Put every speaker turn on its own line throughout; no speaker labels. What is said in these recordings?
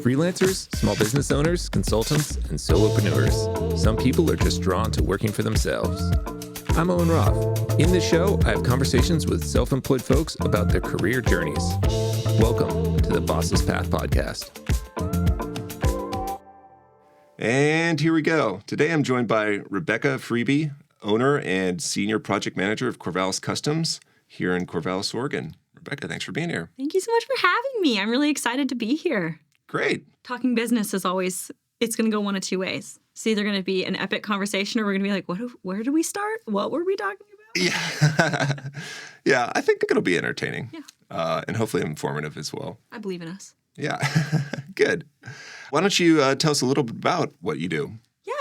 Freelancers, small business owners, consultants, and solopreneurs. Some people are just drawn to working for themselves. I'm Owen Roth. In this show, I have conversations with self-employed folks about their career journeys. Welcome to the Bossless Path podcast. And here we go. Today I'm joined by Rebecca Freeby, owner and senior project manager of Corvallis Customs here in Corvallis, Oregon. Rebecca, thanks for being here.
Thank you so much for having me. I'm really excited to be here.
Great.
Talking business is always, it's going to go one of two ways. It's either going to be an epic conversation or we're going to be like, where do we start? What were we talking about?
Yeah. Yeah, I think it'll be entertaining.
Yeah.
And hopefully informative as well.
I believe in us.
Yeah. Good. Why don't you tell us a little bit about what you do?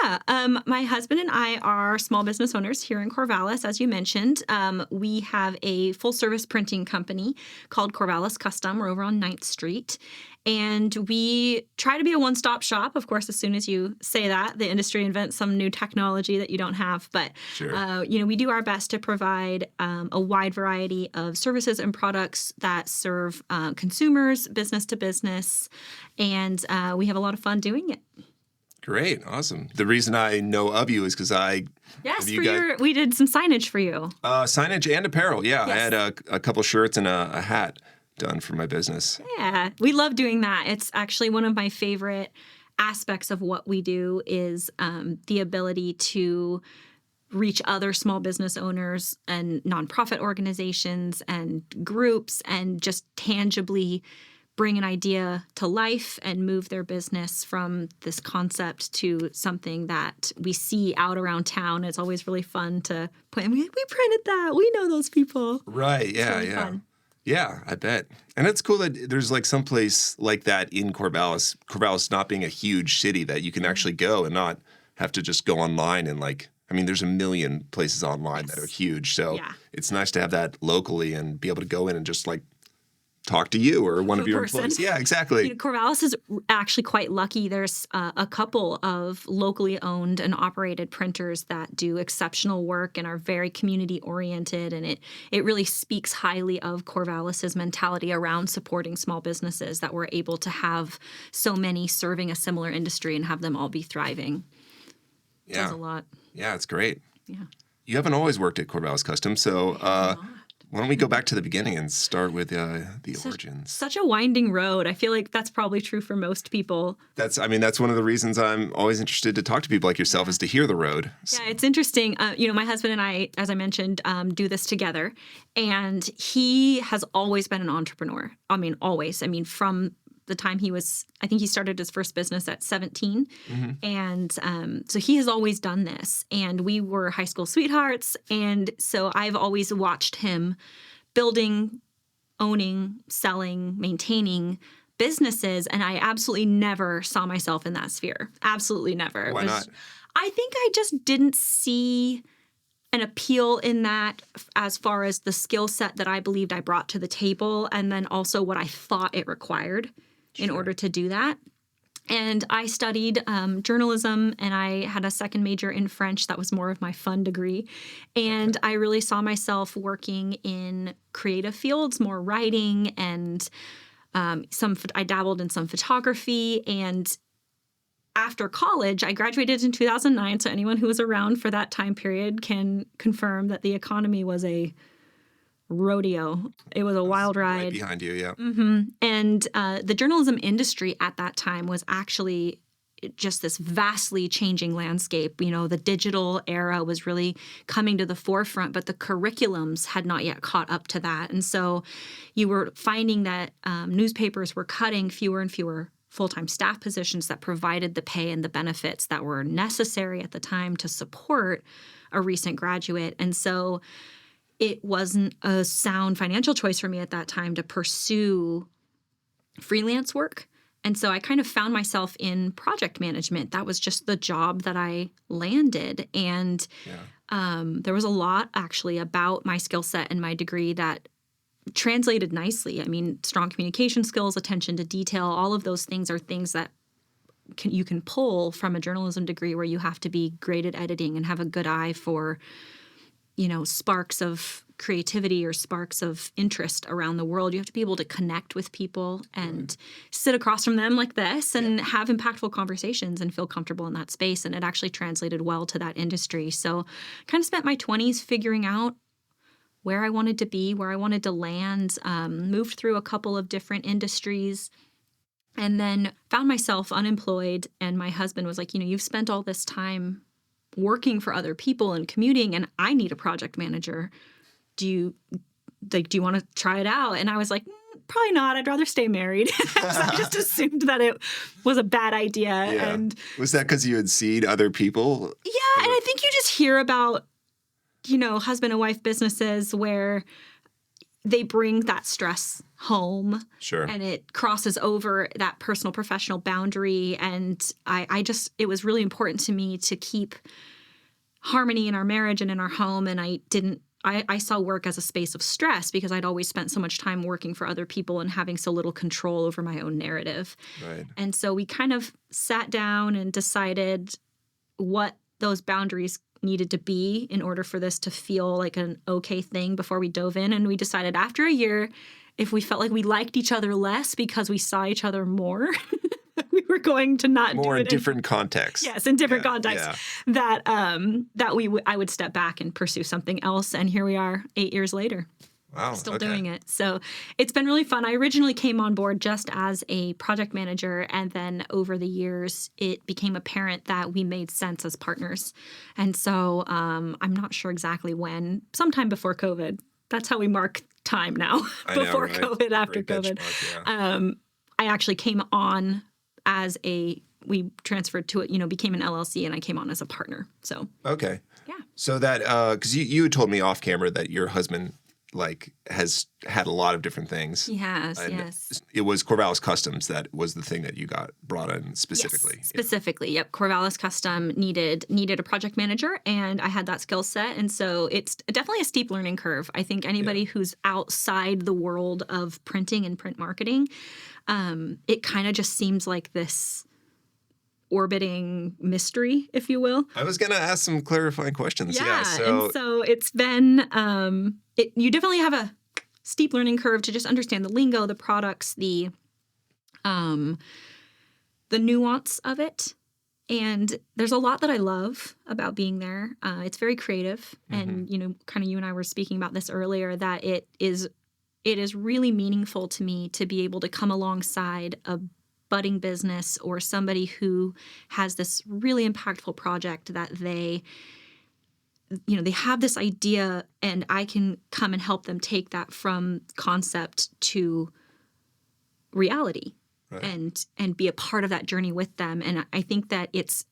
Yeah. My husband and I are small business owners here in Corvallis, as you mentioned. We have a full-service printing company called Corvallis Custom. We're over on 9th Street. And we try to be a one-stop shop. Of course, as soon as you say that, the industry invents some new technology that you don't have. But,
Sure.
we do our best to provide a wide variety of services and products that serve consumers, business to business. And we have a lot of fun doing it.
Great. Awesome. The reason I know of you is because
we did some signage for you.
Signage and apparel. Yeah.
Yes.
I had a couple shirts and a hat done for my business.
Yeah, we love doing that. It's actually one of my favorite aspects of what we do is the ability to reach other small business owners and nonprofit organizations and groups and just tangibly bring an idea to life and move their business from this concept to something that we see out around town. It's always really fun to put. We printed that. We know those people.
Right. Yeah.
Really
yeah.
fun.
Yeah, I bet. And it's cool that there's like some place like that in Corvallis. Corvallis not being a huge city that you can actually go and not have to just go online and there's a million places online that are huge. So It's nice to have that locally and be able to go in and just talk to you or one of your employees. Yeah, exactly.
Corvallis is actually quite lucky. There's a couple of locally owned and operated printers that do exceptional work and are very community-oriented, and it really speaks highly of Corvallis's mentality around supporting small businesses, that we're able to have so many serving a similar industry and have them all be thriving.
Yeah.
It does a lot.
Yeah, it's great.
Yeah.
You haven't always worked at Corvallis Custom, so why don't we go back to the beginning and start with the origins?
Such a winding road. I feel like that's probably true for most people.
That's one of the reasons I'm always interested to talk to people like yourself is to hear the road.
Yeah, it's interesting. My husband and I, as I mentioned, do this together. And he has always been an entrepreneur. Always. From the time I think he started his first business at 17. Mm-hmm. And so he has always done this. And we were high school sweethearts. And so I've always watched him building, owning, selling, maintaining businesses. And I absolutely never saw myself in that sphere. Absolutely never.
Why not?
I think I just didn't see an appeal in that as far as the skill set that I believed I brought to the table, and then also what I thought it required in order to do that. And I studied journalism, and I had a second major in French. That was more of my fun degree. And I really saw myself working in creative fields, more writing, and I dabbled in some photography. And after college, I graduated in 2009, so anyone who was around for that time period can confirm that the economy was a rodeo. It was a wild ride.
Right behind you, yeah.
Mm-hmm. And the journalism industry at that time was actually just this vastly changing landscape. The digital era was really coming to the forefront, but the curriculums had not yet caught up to that. And so you were finding that newspapers were cutting fewer and fewer full-time staff positions that provided the pay and the benefits that were necessary at the time to support a recent graduate. And so it wasn't a sound financial choice for me at that time to pursue freelance work. And so I kind of found myself in project management. That was just the job that I landed. And there was a lot actually about my skill set and my degree that translated nicely. Strong communication skills, attention to detail, all of those things are things that you can pull from a journalism degree where you have to be great at editing and have a good eye for sparks of creativity or sparks of interest around the world. You have to be able to connect with people and sit across from them like this and have impactful conversations and feel comfortable in that space. And it actually translated well to that industry. So kind of spent my 20s figuring out where I wanted to be, where I wanted to land, moved through a couple of different industries, and then found myself unemployed. And my husband was like, you've spent all this time working for other people and commuting, and I need a project manager. Do you want to try it out? And I was like, probably not. I'd rather stay married. So I just assumed that it was a bad idea.
Yeah.
And
was that because you had seen other people?
Yeah, and I think you just hear about, husband and wife businesses where they bring that stress home.
Sure.
And it crosses over that personal professional boundary. And it was really important to me to keep harmony in our marriage and in our home. And I saw work as a space of stress because I'd always spent so much time working for other people and having so little control over my own narrative.
Right.
And so we kind of sat down and decided what those boundaries needed to be in order for this to feel like an okay thing before we dove in. And we decided after a year, if we felt like we liked each other less because we saw each other more, we were going to not
more
do it
in different contexts.
Yes, in different contexts. Yeah. That I would step back and pursue something else. And here we are 8 years later.
Wow.
Still doing it. So it's been really fun. I originally came on board just as a project manager, and then over the years, it became apparent that we made sense as partners. And so I'm not sure exactly when, sometime before COVID. That's how we mark time now. Before
right?
COVID, after
Great
COVID.
benchmark,
I actually came on as we transferred to it, became an LLC, and I came on as a partner. So
okay.
Yeah.
So that because you had told me off camera that your husband has had a lot of different things.
He has,
and
yes.
It was Corvallis Customs that was the thing that you got brought in specifically.
Yes, specifically. Yep. Corvallis Custom needed a project manager, and I had that skill set. And so it's definitely a steep learning curve. I think anybody who's outside the world of printing and print marketing, it kind of just seems like this orbiting mystery, if you will.
I was going to ask some clarifying questions.
Yeah.
So,
and so it's been, you definitely have a steep learning curve to just understand the lingo, the products, the nuance of it. And there's a lot that I love about being there. It's very creative. And, kind of you and I were speaking about this earlier, that it is really meaningful to me to be able to come alongside a budding business or somebody who has this really impactful project that they have this idea, and I can come and help them take that from concept to reality. Right. And be a part of that journey with them. And I think that it's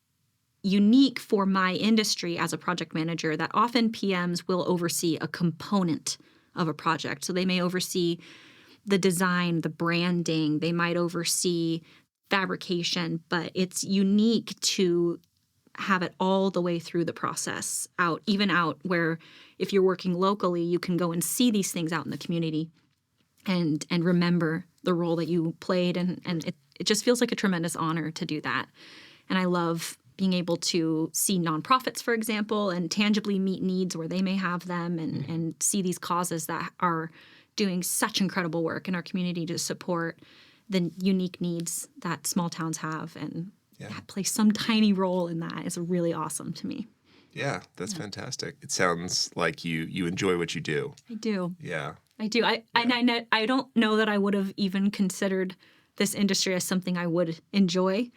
unique for my industry as a project manager that often PMs will oversee a component of a project. So they may oversee the design, the branding, they might oversee fabrication, but it's unique to have it all the way through the process, out where if you're working locally, you can go and see these things out in the community and remember the role that you played. And it just feels like a tremendous honor to do that. And I love being able to see nonprofits, for example, and tangibly meet needs where they may have them, and see these causes that are doing such incredible work in our community to support the unique needs that small towns have, and play some tiny role in that is really awesome to me.
Yeah, that's fantastic. It sounds like you enjoy what you do.
I do.
Yeah.
I do. I don't know that I would have even considered this industry as something I would enjoy,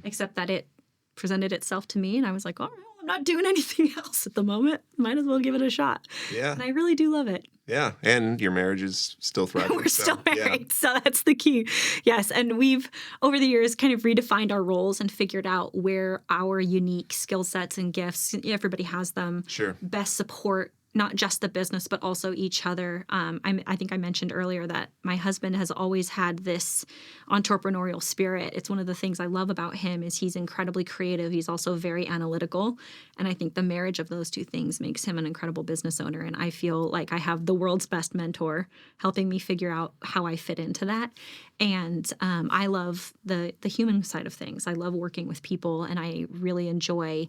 except that it presented itself to me, and I was like, oh, I'm not doing anything else at the moment. Might as well give it a shot.
Yeah.
And I really do love it.
Yeah. And your marriage is still thriving.
We're still married, so that's the key. Yes. And we've, over the years, kind of redefined our roles and figured out where our unique skill sets and gifts, everybody has them, best support not just the business, but also each other. I think I mentioned earlier that my husband has always had this entrepreneurial spirit. It's one of the things I love about him is he's incredibly creative. He's also very analytical. And I think the marriage of those two things makes him an incredible business owner. And I feel like I have the world's best mentor helping me figure out how I fit into that. And I love the human side of things. I love working with people, and I really enjoy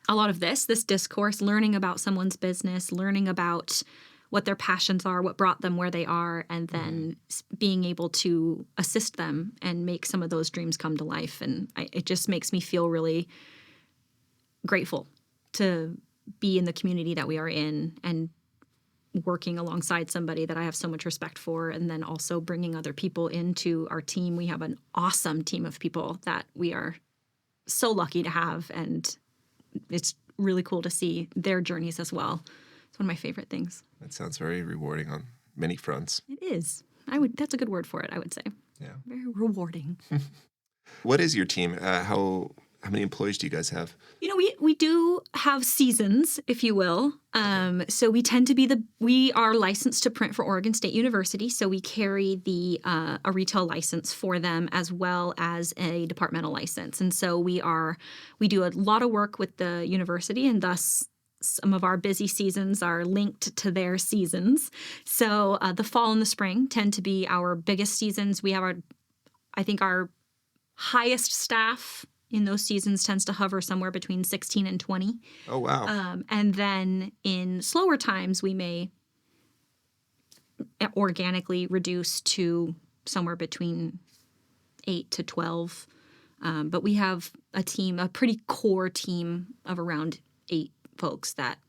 a lot of this discourse, learning about someone's business, learning about what their passions are, what brought them where they are, and then being able to assist them and make some of those dreams come to life. And it just makes me feel really grateful to be in the community that we are in and working alongside somebody that I have so much respect for, and then also bringing other people into our team. We have an awesome team of people that we are so lucky to have, and it's really cool to see their journeys as well. It's one of my favorite things.
That sounds very rewarding on many fronts.
It is. That's a good word for it, I would say.
Yeah.
Very rewarding.
What is your team? How many employees do you guys have?
We do have seasons, if you will. So we tend to we are licensed to print for Oregon State University. So we carry a retail license for them as well as a departmental license. And so we do a lot of work with the university, and thus some of our busy seasons are linked to their seasons. So the fall and the spring tend to be our biggest seasons. We have our highest staff in those seasons tends to hover somewhere between 16 and 20.
Oh, wow.
And then in slower times, we may organically reduce to somewhere between 8 to 12. But we have a pretty core team of around 8 folks that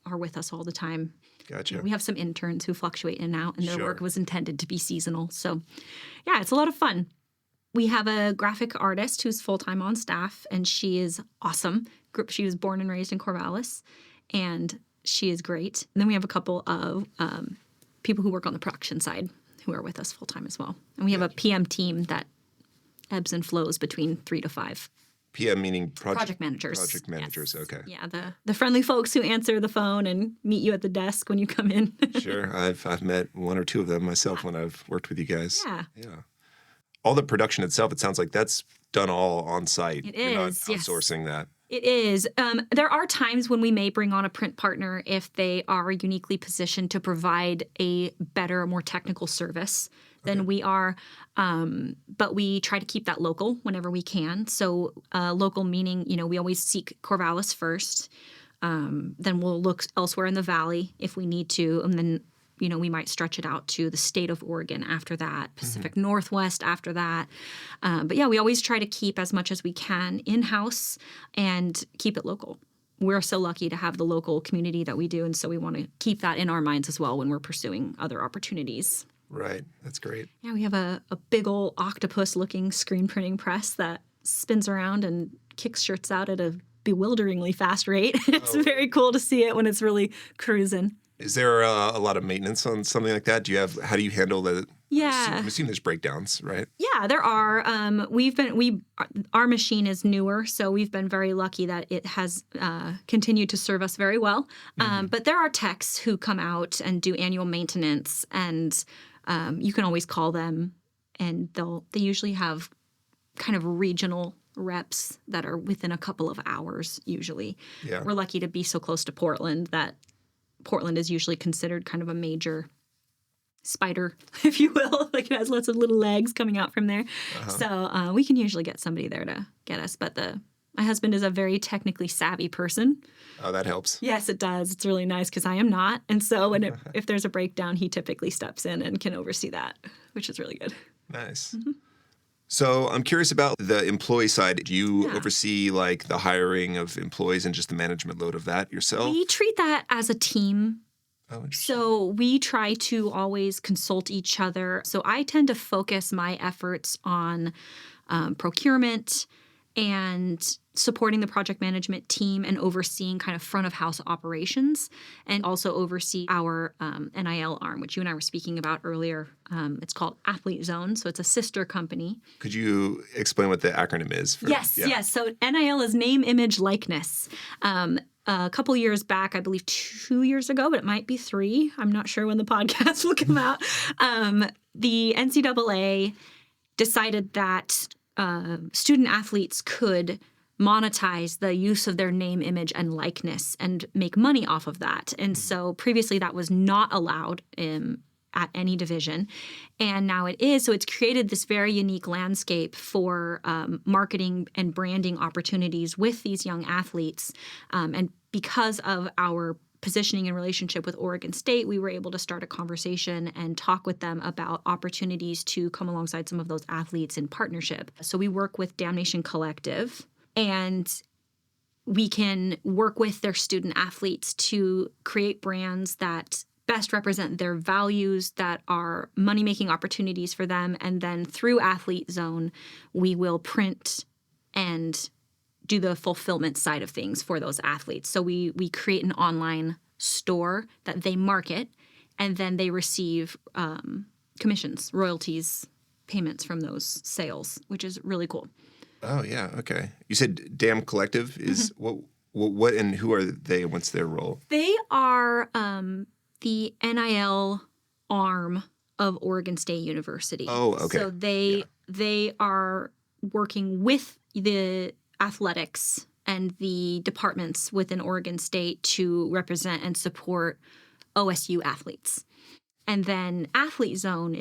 are with us all the time.
Gotcha.
We have some interns who fluctuate in and out, and their
Sure.
work was intended to be seasonal. So, yeah, it's a lot of fun. We have a graphic artist who's full-time on staff, and she is awesome. She was born and raised in Corvallis, and she is great. And then we have a couple of people who work on the production side who are with us full-time as well. And we have a PM team that ebbs and flows between 3 to 5.
PM meaning
Project managers.
Project managers,
Yes.
okay.
Yeah, the friendly folks who answer the phone and meet you at the desk when you come in.
Sure. I've met 1 or 2 of them myself when I've worked with you guys.
Yeah.
Yeah. All the production itself, it sounds like that's done all on site.
It
You're not
is, yes.
outsourcing that.
It is. There are times when we may bring on a print partner if they are uniquely positioned to provide a better, more technical service than we are. But we try to keep that local whenever we can. So local meaning, we always seek Corvallis first. Then we'll look elsewhere in the valley if we need to. And then, we might stretch it out to the state of Oregon after that, Pacific Northwest after that. But yeah, we always try to keep as much as we can in-house and keep it local. We're so lucky to have the local community that we do, and so we want to keep that in our minds as well when we're pursuing other opportunities.
Right. That's great.
Yeah, we have a big old octopus-looking screen printing press that spins around and kicks shirts out at a bewilderingly fast rate. It's very cool to see it when it's really cruising.
Is there a lot of maintenance on something like that? How do you handle the?
Yeah.
I'm assuming there's breakdowns, right?
Yeah, there are. Our machine is newer, so we've been very lucky that it has continued to serve us very well. But there are techs who come out and do annual maintenance, and you can always call them, and they usually have kind of regional reps that are within a couple of hours usually.
Yeah.
We're lucky to be so close to Portland that Portland is usually considered kind of a major spider, if you will. Like it has lots of little legs coming out from there. So we can usually get somebody there to get us. But my husband is a very technically savvy person.
Oh, that helps.
Yes, it does. It's really nice because I am not. And so if there's a breakdown, he typically steps in and can oversee that, which is really good.
Nice. So I'm curious about the employee side. Do you oversee like the hiring of employees and just the management load of that yourself?
We treat that as a team.
Oh, interesting.
So we try to always consult each other. So I tend to focus my efforts on procurement and supporting the project management team and overseeing kind of front of house operations, and also oversee our NIL arm, which you and I were speaking about earlier. It's called Athlete Zone. So it's a sister company.
Could you explain what the acronym is?
Yes. So NIL is name, image, likeness. A couple years back, I believe 2 years ago, but it might be 3. I'm not sure when the podcast will come out. The NCAA decided that student athletes could monetize the use of their name, image, and likeness and make money off of that. And so previously that was not allowed at any division. And now it is. So it's created this very unique landscape for marketing and branding opportunities with these young athletes. And because of our positioning and relationship with Oregon State, we were able to start a conversation and talk with them about opportunities to come alongside some of those athletes in partnership. So we work with Damnation Collective, and we can work with their student athletes to create brands that best represent their values, that are money-making opportunities for them. And then through Athlete Zone, we will print and do the fulfillment side of things for those athletes. So we create an online store that they market, and then they receive commissions, royalties, payments from those sales, which is really cool.
Oh, yeah. Okay. You said Dam Collective is what and who are they and what's their role?
They are the NIL arm of Oregon State University.
Oh, okay.
So they are working with the athletics and the departments within Oregon State to represent and support OSU athletes. And then Athlete Zone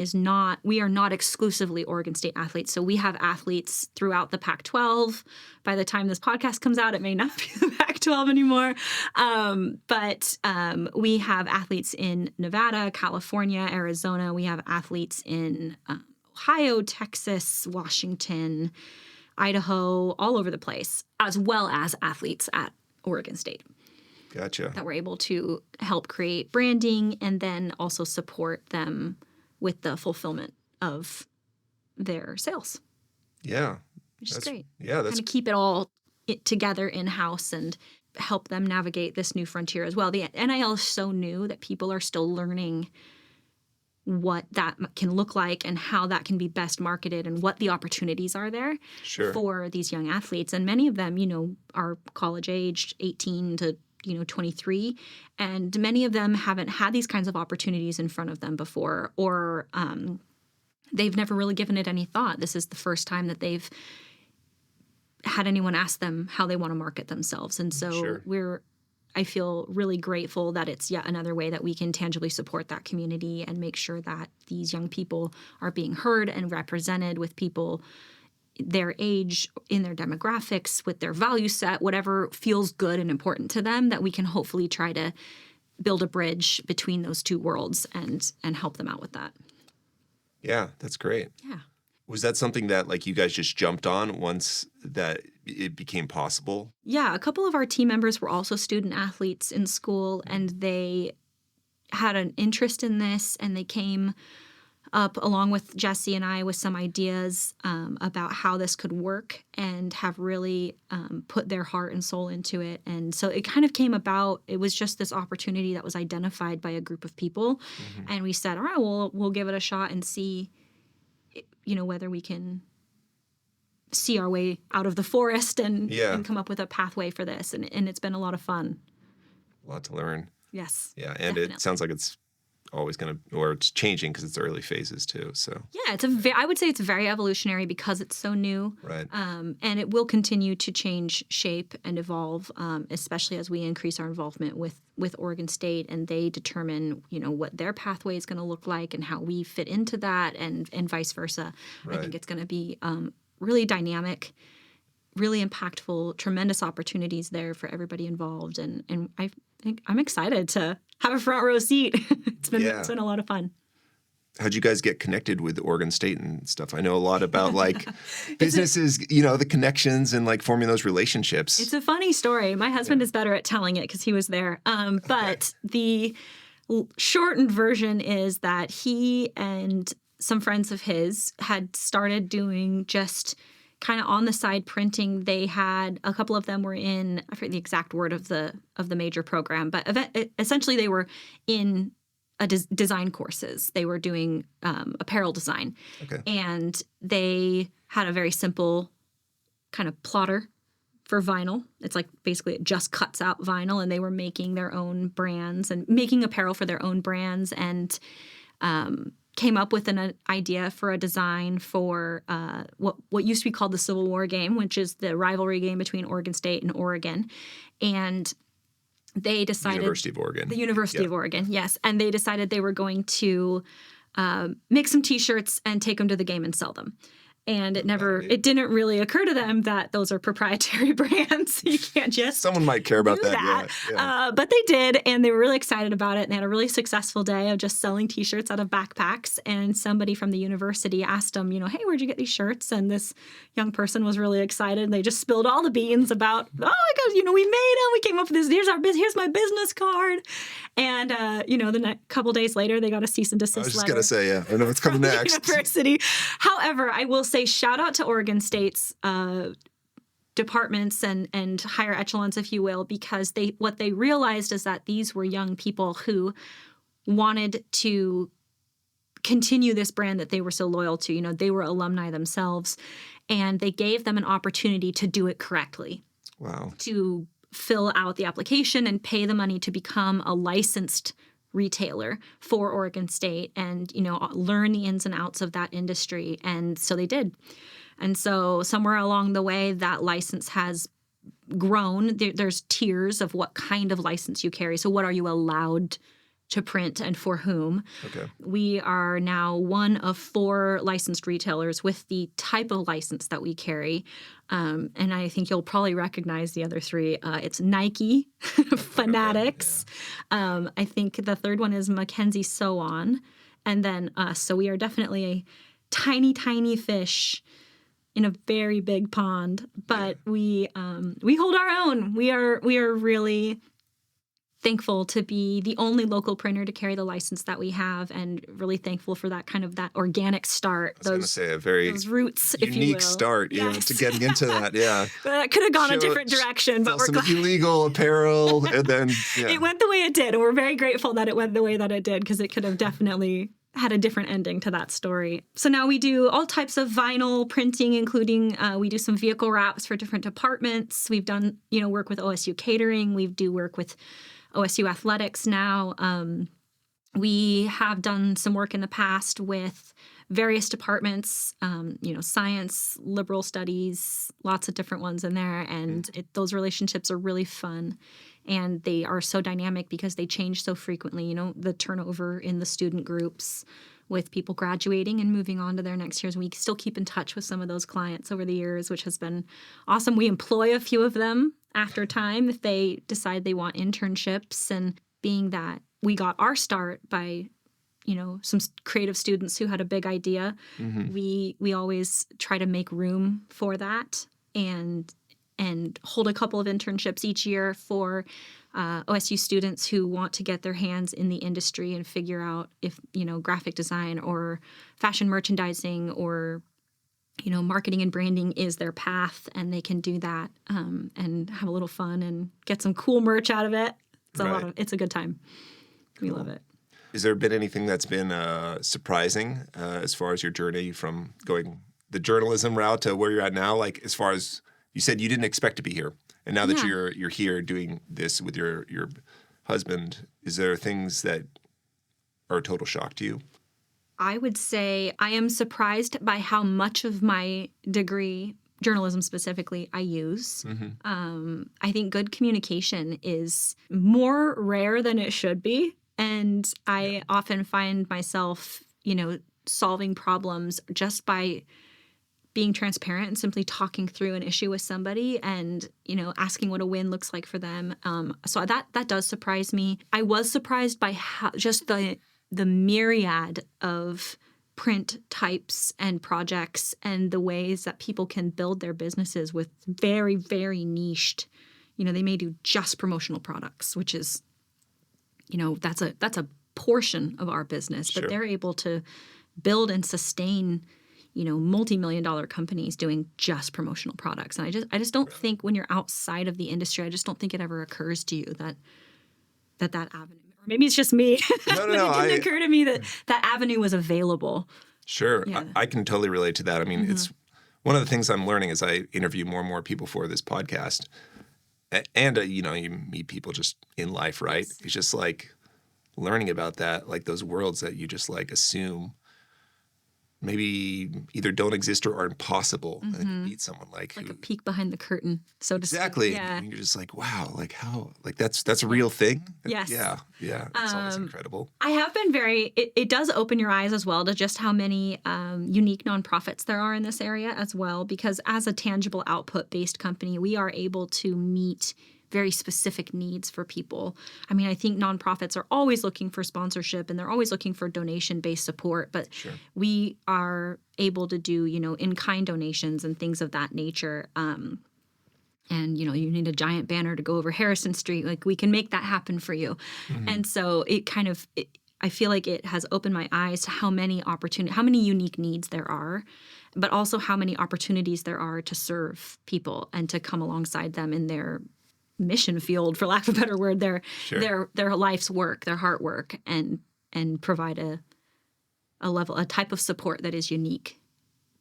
we are not exclusively Oregon State athletes. So we have athletes throughout the Pac-12. By the time this podcast comes out, it may not be the Pac-12 anymore. But we have athletes in Nevada, California, Arizona. We have athletes in Ohio, Texas, Washington, Idaho, all over the place, as well as athletes at Oregon State.
Gotcha.
That we're able to help create branding and then also support them with the fulfillment of their sales.
Yeah.
Which is great.
Yeah, that's
kind of keep it all together in-house and help them navigate this new frontier as well. The NIL is so new that people are still learning what that can look like and how that can be best marketed and what the opportunities are there for these young athletes. And many of them, are college aged, 18 to 23, and many of them haven't had these kinds of opportunities in front of them before, or they've never really given it any thought. This is the first time that they've had anyone ask them how they want to market themselves. And so I feel really grateful that it's yet another way that we can tangibly support that community and make sure that these young people are being heard and represented with people their age, in their demographics, with their value set, whatever feels good and important to them, that we can hopefully try to build a bridge between those two worlds and help them out with that.
Yeah, that's great.
Yeah.
Was that something that you guys just jumped on once that it became possible?
Yeah, a couple of our team members were also student athletes in school, and they had an interest in this, and they came up along with Jesse and I with some ideas about how this could work, and have really put their heart and soul into it. And so it kind of came about. It was just this opportunity that was identified by a group of people, and we said, all right, well, we'll give it a shot and see, whether we can see our way out of the forest and come up with a pathway for this. And it's been a lot of fun.
A lot to learn.
Yes.
Yeah, and definitely. It sounds like it's always going to, or it's changing because it's early phases too. So
yeah, I would say it's very evolutionary because it's so new,
right?
And it will continue to change shape and evolve, especially as we increase our involvement with Oregon State, and they determine what their pathway is going to look like and how we fit into that, and vice versa. Right. I think it's going to be really dynamic, really impactful, tremendous opportunities there for everybody involved, and I think I'm excited to have a front row seat. It's been a lot of fun.
How'd you guys get connected with Oregon State and stuff? I know a lot about businesses, the connections and forming those relationships.
It's a funny story. My husband is better at telling it because he was there. But the shortened version is that he and some friends of his had started doing just kind of on the side printing. They had a couple of them were in, I forget the exact word of the major program, but essentially they were in design courses. They were doing apparel design.
Okay.
And they had a very simple kind of plotter for vinyl. It's basically it just cuts out vinyl, and they were making their own brands and making apparel for their own brands, and came up with an idea for a design for what used to be called the Civil War game, which is the rivalry game between Oregon State and Oregon. And they decided...
University of Oregon.
The University of Oregon, yes. And they decided they were going to make some T-shirts and take them to the game and sell them. And it didn't really occur to them that those are proprietary brands. You can't just
Someone might care about that. Yeah.
But they did, and they were really excited about it. And they had a really successful day of just selling T-shirts out of backpacks. And somebody from the university asked them, hey, where'd you get these shirts? And this young person was really excited. And they just spilled all the beans about, oh my gosh, we made them. We came up with this. Here's my business card. And the next couple days later, they got a cease and desist letter.
I was just gonna say, yeah, I know what's coming next.
University. However, I will say shout out to Oregon State's departments and higher echelons, if you will, because what they realized is that these were young people who wanted to continue this brand that they were so loyal to. They were alumni themselves, and they gave them an opportunity to do it correctly.
Wow.
To fill out the application and pay the money to become a licensed retailer for Oregon State and, learn the ins and outs of that industry. And so they did. And so somewhere along the way, that license has grown. There's tiers of what kind of license you carry. So what are you allowed to print and for whom?
Okay.
We are now one of 4 licensed retailers with the type of license that we carry. And I think you'll probably recognize the other 3. It's Nike, Fanatics.
Yeah.
I think the third one is Mackenzie Sew On, and then us. So we are definitely a tiny, tiny fish in a very big pond. But we hold our own. We are really thankful to be the only local printer to carry the license that we have, and really thankful for that organic start.
I was going to say a very
those roots, if you will.
Unique start, to getting into that. Yeah,
that could have gone a different direction, but we're glad.
Illegal apparel, and then
it went the way it did, and we're very grateful that it went the way that it did, because it could have definitely had a different ending to that story. So now we do all types of vinyl printing, including we do some vehicle wraps for different departments. We've done work with OSU catering. We do work with OSU athletics now. We have done some work in the past with various departments, science, liberal studies, lots of different ones in there. And those relationships are really fun. And they are so dynamic because they change so frequently. The turnover in the student groups with people graduating and moving on to their next years. And we still keep in touch with some of those clients over the years, which has been awesome. We employ a few of them after time if they decide they want internships. And being that we got our start by, some creative students who had a big idea, we always try to make room for that and hold a couple of internships each year for OSU students who want to get their hands in the industry and figure out if, graphic design or fashion merchandising or, marketing and branding is their path, and they can do that and have a little fun and get some cool merch out of it. It's a good time. We love it.
Has there been anything that's been surprising as far as your journey from going the journalism route to where you're at now? Like, as far as you said, you didn't expect to be here, and now that you're here doing this with your husband, is there things that are a total shock to you?
I would say I am surprised by how much of my degree, journalism specifically, I use. I think good communication is more rare than it should be. And I often find myself, solving problems just by being transparent and simply talking through an issue with somebody and, asking what a win looks like for them. So that does surprise me. I was surprised by how just the myriad of print types and projects and the ways that people can build their businesses with very, very niched. They may do just promotional products, which is, that's a portion of our business, but they're able to build and sustain, multi-million-dollar companies doing just promotional products. And I just don't think when you're outside of the industry, I just don't think it ever occurs to you that avenue. Maybe it's just me.
No.
It didn't occur to me that avenue was available.
Sure. Yeah. I can totally relate to that. I mean, it's one of the things I'm learning as I interview more and more people for this podcast. And, you meet people just in life, right? Yes. It's just like learning about that, like those worlds that you just like assume maybe either don't exist or are impossible. And then you meet someone like
Like
who,
a peek behind the curtain, so to
exactly.
speak. Yeah.
And you're just like, wow, like how, like that's a real thing.
Yes.
Yeah. It's always incredible.
I have been it does open your eyes as well to just how many unique nonprofits there are in this area as well, because as a tangible output-based company, we are able to meet very specific needs for people. I mean, I think nonprofits are always looking for sponsorship and they're always looking for donation-based support, but we are able to do, in-kind donations and things of that nature. And, you need a giant banner to go over Harrison Street. Like, we can make that happen for you. And so I feel like it has opened my eyes to how many unique needs there are, but also how many opportunities there are to serve people and to come alongside them in their mission field, for lack of a better word, their life's work, their heart work, and provide a type of support that is unique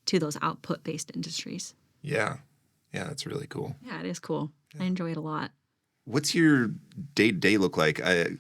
to those output-based industries.
Yeah. Yeah, that's really cool.
Yeah, it is cool. Yeah. I enjoy it a lot.
What's your day-to-day look like? I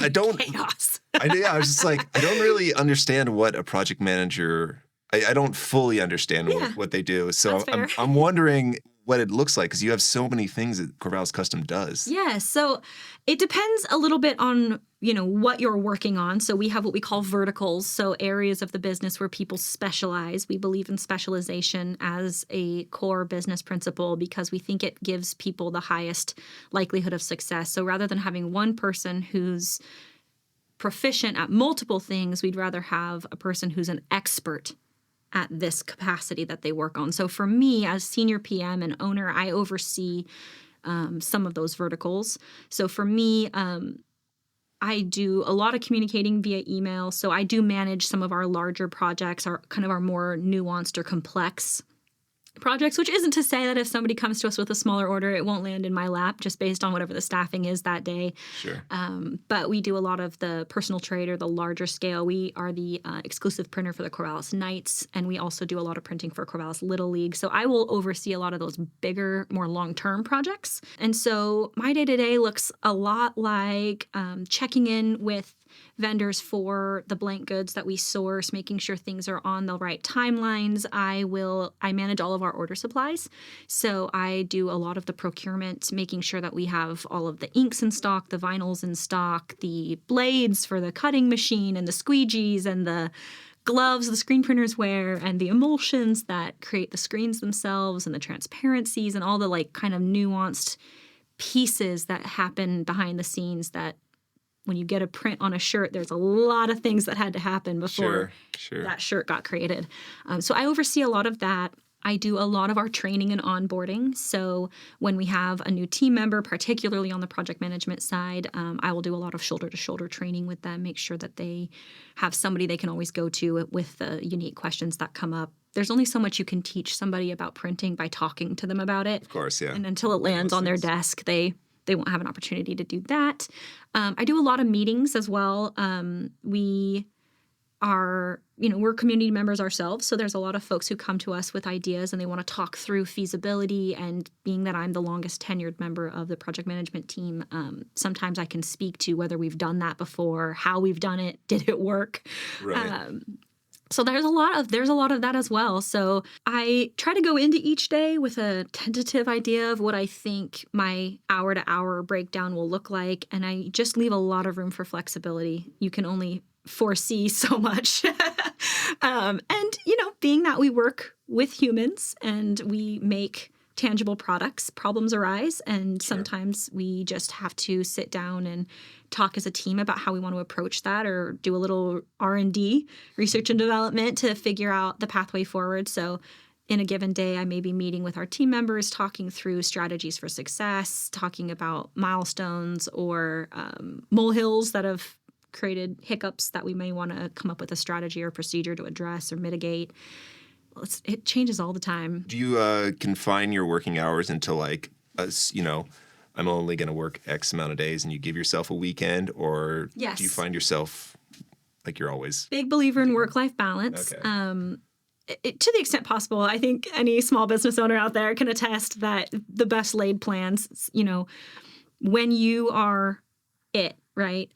don't...
Chaos.
I was just like, I don't really understand what a project manager... I don't fully understand what they do. So I'm wondering what it looks like, because you have so many things that Corvallis Custom does.
Yeah, so it depends a little bit on, what you're working on. So we have what we call verticals, so areas of the business where people specialize. We believe in specialization as a core business principle because we think it gives people the highest likelihood of success. So rather than having one person who's proficient at multiple things, we'd rather have a person who's an expert at this capacity that they work on. So for me, as senior PM and owner, I oversee some of those verticals. So for me, I do a lot of communicating via email. So I do manage some of our larger projects, our more nuanced or complex projects, which isn't to say that if somebody comes to us with a smaller order, it won't land in my lap just based on whatever the staffing is that day.
Sure.
But we do a lot of the personal trade or the larger scale. We are the exclusive printer for the Corvallis Knights, and we also do a lot of printing for Corvallis Little League. So I will oversee a lot of those bigger, more long-term projects. And so my day-to-day looks a lot like checking in with vendors for the blank goods that we source, making sure things are on the right timelines. I manage all of our order supplies. So I do a lot of the procurement, making sure that we have all of the inks in stock, the vinyls in stock, the blades for the cutting machine and the squeegees and the gloves the screen printers wear and the emulsions that create the screens themselves and the transparencies and all the kind of nuanced pieces that happen behind the scenes that when you get a print on a shirt, there's a lot of things that had to happen before that shirt got created. So I oversee a lot of that. I do a lot of our training and onboarding. So when we have a new team member, particularly on the project management side, I will do a lot of shoulder-to-shoulder training with them, make sure that they have somebody they can always go to with the unique questions that come up. There's only so much you can teach somebody about printing by talking to them about it.
Of course, yeah.
And until it lands on their desk, they won't have an opportunity to do that. I do a lot of meetings as well. We are, we're community members ourselves, so there's a lot of folks who come to us with ideas and they want to talk through feasibility. And being that I'm the longest tenured member of the project management team, sometimes I can speak to whether we've done that before, how we've done it, did it work?
Right.
So there's a lot of that as well. So I try to go into each day with a tentative idea of what I think my hour-to-hour breakdown will look like, and I just leave a lot of room for flexibility. You can only foresee so much. And, being that we work with humans and we make tangible products, problems arise, and sometimes we just have to sit down and talk as a team about how we want to approach that, or do a little R&D, research and development, to figure out the pathway forward. So in a given day, I may be meeting with our team members, talking through strategies for success, talking about milestones or molehills that have created hiccups that we may want to come up with a strategy or procedure to address or mitigate. It changes all the time.
Do you confine your working hours into I'm only going to work X amount of days and you give yourself a weekend? Or
yes.
Do you find yourself like you're always...
Big believer in work-life balance.
Okay.
To the extent possible, I think any small business owner out there can attest that the best laid plans, when you are right?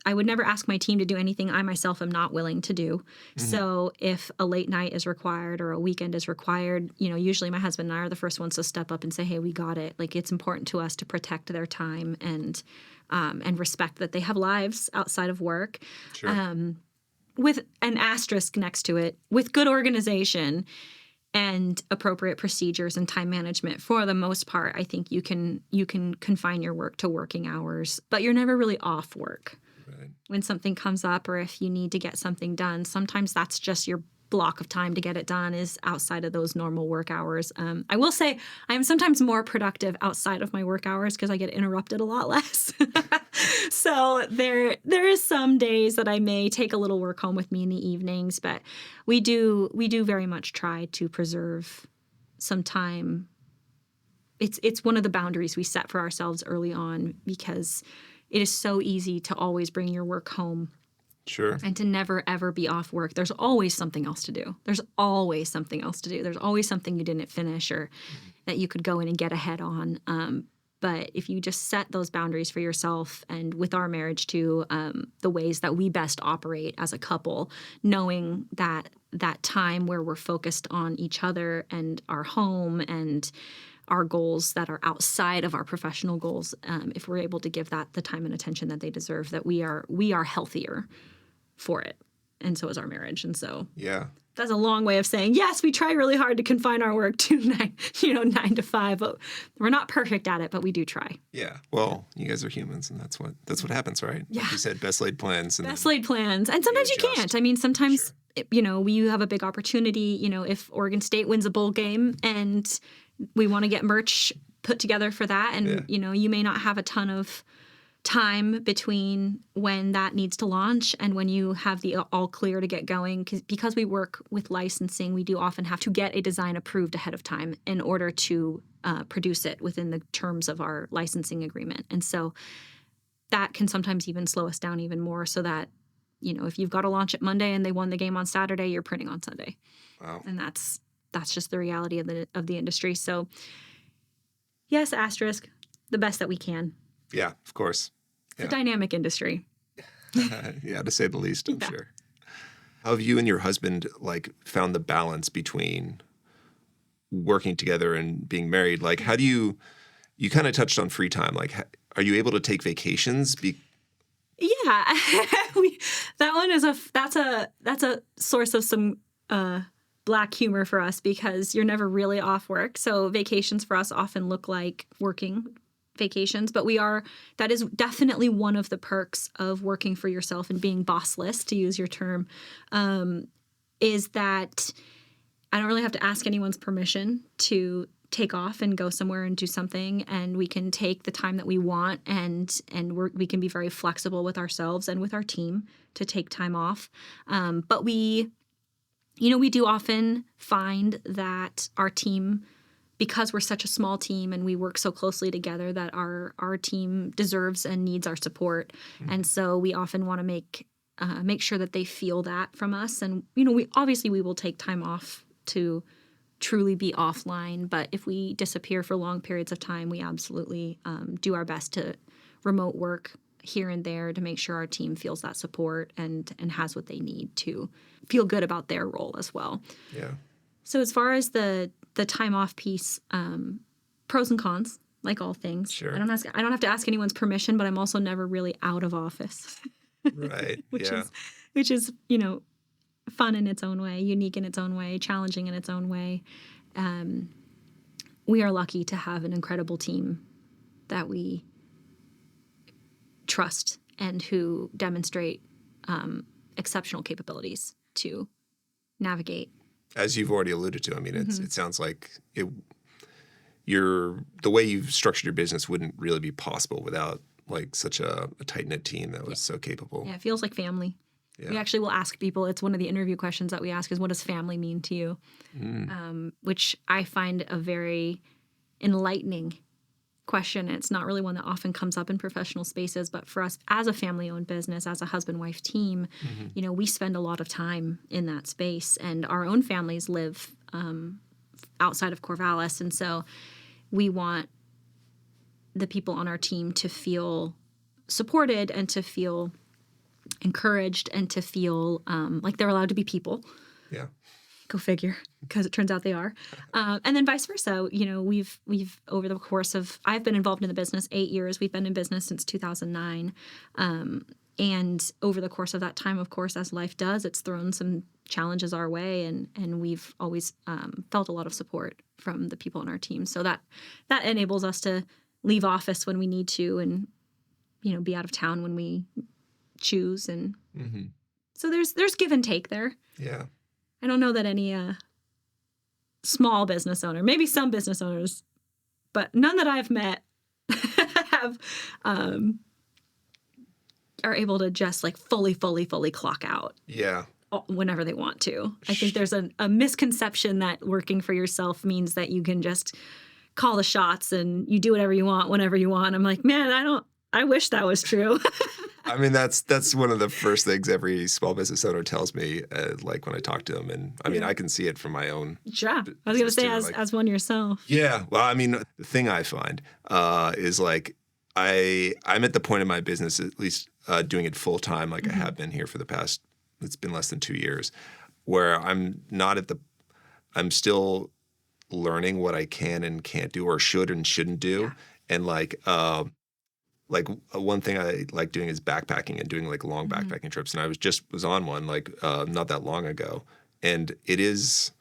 I would never ask my team to do anything I myself am not willing to do. So if a late night is required or a weekend is required, usually my husband and I are the first ones to step up and say, hey, we got it. Like, it's important to us to protect their time and respect that they have lives outside of work.
Sure.
With an asterisk next to it, with good organization and appropriate procedures and time management, for the most part, I think you can confine your work to working hours, but you're never really off work.
Right.
When something comes up or if you need to get something done, sometimes that's just your block of time to get it done is outside of those normal work hours. I will say I am sometimes more productive outside of my work hours because I get interrupted a lot less. So there is some days that I may take a little work home with me in the evenings, but we do very much try to preserve some time. It's one of the boundaries we set for ourselves early on because it is so easy to always bring your work home.
Sure.
And to never, ever be off work. There's always something else to do. There's always something else to do. There's always something you didn't finish or that you could go in and get ahead on. But if you just set those boundaries for yourself, and with our marriage too, the ways that we best operate as a couple, knowing that time where we're focused on each other and our home and our goals that are outside of our professional goals, if we're able to give that the time and attention that they deserve, that we are healthier for it. And so is our marriage. And so that's a long way of saying, yes, we try really hard to confine our work to 9 to 5, but we're not perfect at it, but we do try.
Yeah. Well, you guys are humans, and that's what happens, right?
Yeah.
Like you said, best laid plans. And
best-laid plans. And sometimes you can't. I mean, sometimes, we have a big opportunity, if Oregon State wins a bowl game and we want to get merch put together for that. And, you may not have a ton of time between when that needs to launch and when you have the all clear to get going. Because we work with licensing, we do often have to get a design approved ahead of time in order to produce it within the terms of our licensing agreement. And so that can sometimes even slow us down even more, so that, if you've got to launch it Monday and they won the game on Saturday, you're printing on Sunday.
Wow.
And that's just the reality of the industry. So yes, asterisk, the best that we can.
Yeah, of course.
It's a dynamic industry.
Yeah, to say the least, I'm sure. How have you and your husband found the balance between working together and being married? Like, how do you kind of touched on free time. Like, are you able to take vacations?
Yeah, that one is that's a source of some black humor for us, because you're never really off work. So vacations for us often look like working vacations, but that is definitely one of the perks of working for yourself and being bossless, to use your term, is that I don't really have to ask anyone's permission to take off and go somewhere and do something, and we can take the time that we want, and we can be very flexible with ourselves and with our team to take time off. But we do often find that our team, because we're such a small team and we work so closely together, that our team deserves and needs our support. Mm-hmm. And so we often want to make sure that they feel that from us. And, we will take time off to truly be offline. But if we disappear for long periods of time, we absolutely do our best to remote work here and there to make sure our team feels that support and has what they need to feel good about their role as well.
Yeah.
So as far as the time off piece, pros and cons, like all things.
Sure.
I don't have to ask anyone's permission, but I'm also never really out of office.
Right.
which is fun in its own way, unique in its own way, challenging in its own way. We are lucky to have an incredible team that we trust and who demonstrate exceptional capabilities to navigate.
As you've already alluded to, I mean, it sounds like the way you've structured your business wouldn't really be possible without such a tight-knit team that was so capable.
Yeah, it feels like family. Yeah. We actually will ask people, it's one of the interview questions that we ask is, what does family mean to you? Which I find a very enlightening question. It's not really one that often comes up in professional spaces, but for us as a family-owned business, as a husband-wife team, we spend a lot of time in that space, and our own families live outside of Corvallis, and so we want the people on our team to feel supported and to feel encouraged and to feel like they're allowed to be people.
Yeah.
Go figure, because it turns out they are. And then vice versa. We've over the course of, I've been involved in the business 8 years. We've been in business since 2009. And over the course of that time, of course, as life does, it's thrown some challenges our way. And we've always felt a lot of support from the people on our team. So that enables us to leave office when we need to and, be out of town when we choose. And so there's give and take there.
Yeah.
I don't know that any small business owner, maybe some business owners, but none that I've met have are able to just like fully clock out.
Yeah.
Whenever they want to. I think there's a misconception that working for yourself means that you can just call the shots and you do whatever you want whenever you want. I'm like, man, I wish that was true.
I mean, that's one of the first things every small business owner tells me, like when I talk to them. And I mean, I can see it from my own.
Yeah. I was going to say as one yourself.
Yeah. Well, I mean, the thing I find is like I'm at the point in my business, at least doing it full time, like I have been here for the past, it's been less than 2 years, where I'm still learning what I can and can't do or should and shouldn't do. Yeah. And like one thing I like doing is backpacking and doing like long backpacking trips. And I was on one like not that long ago. And it is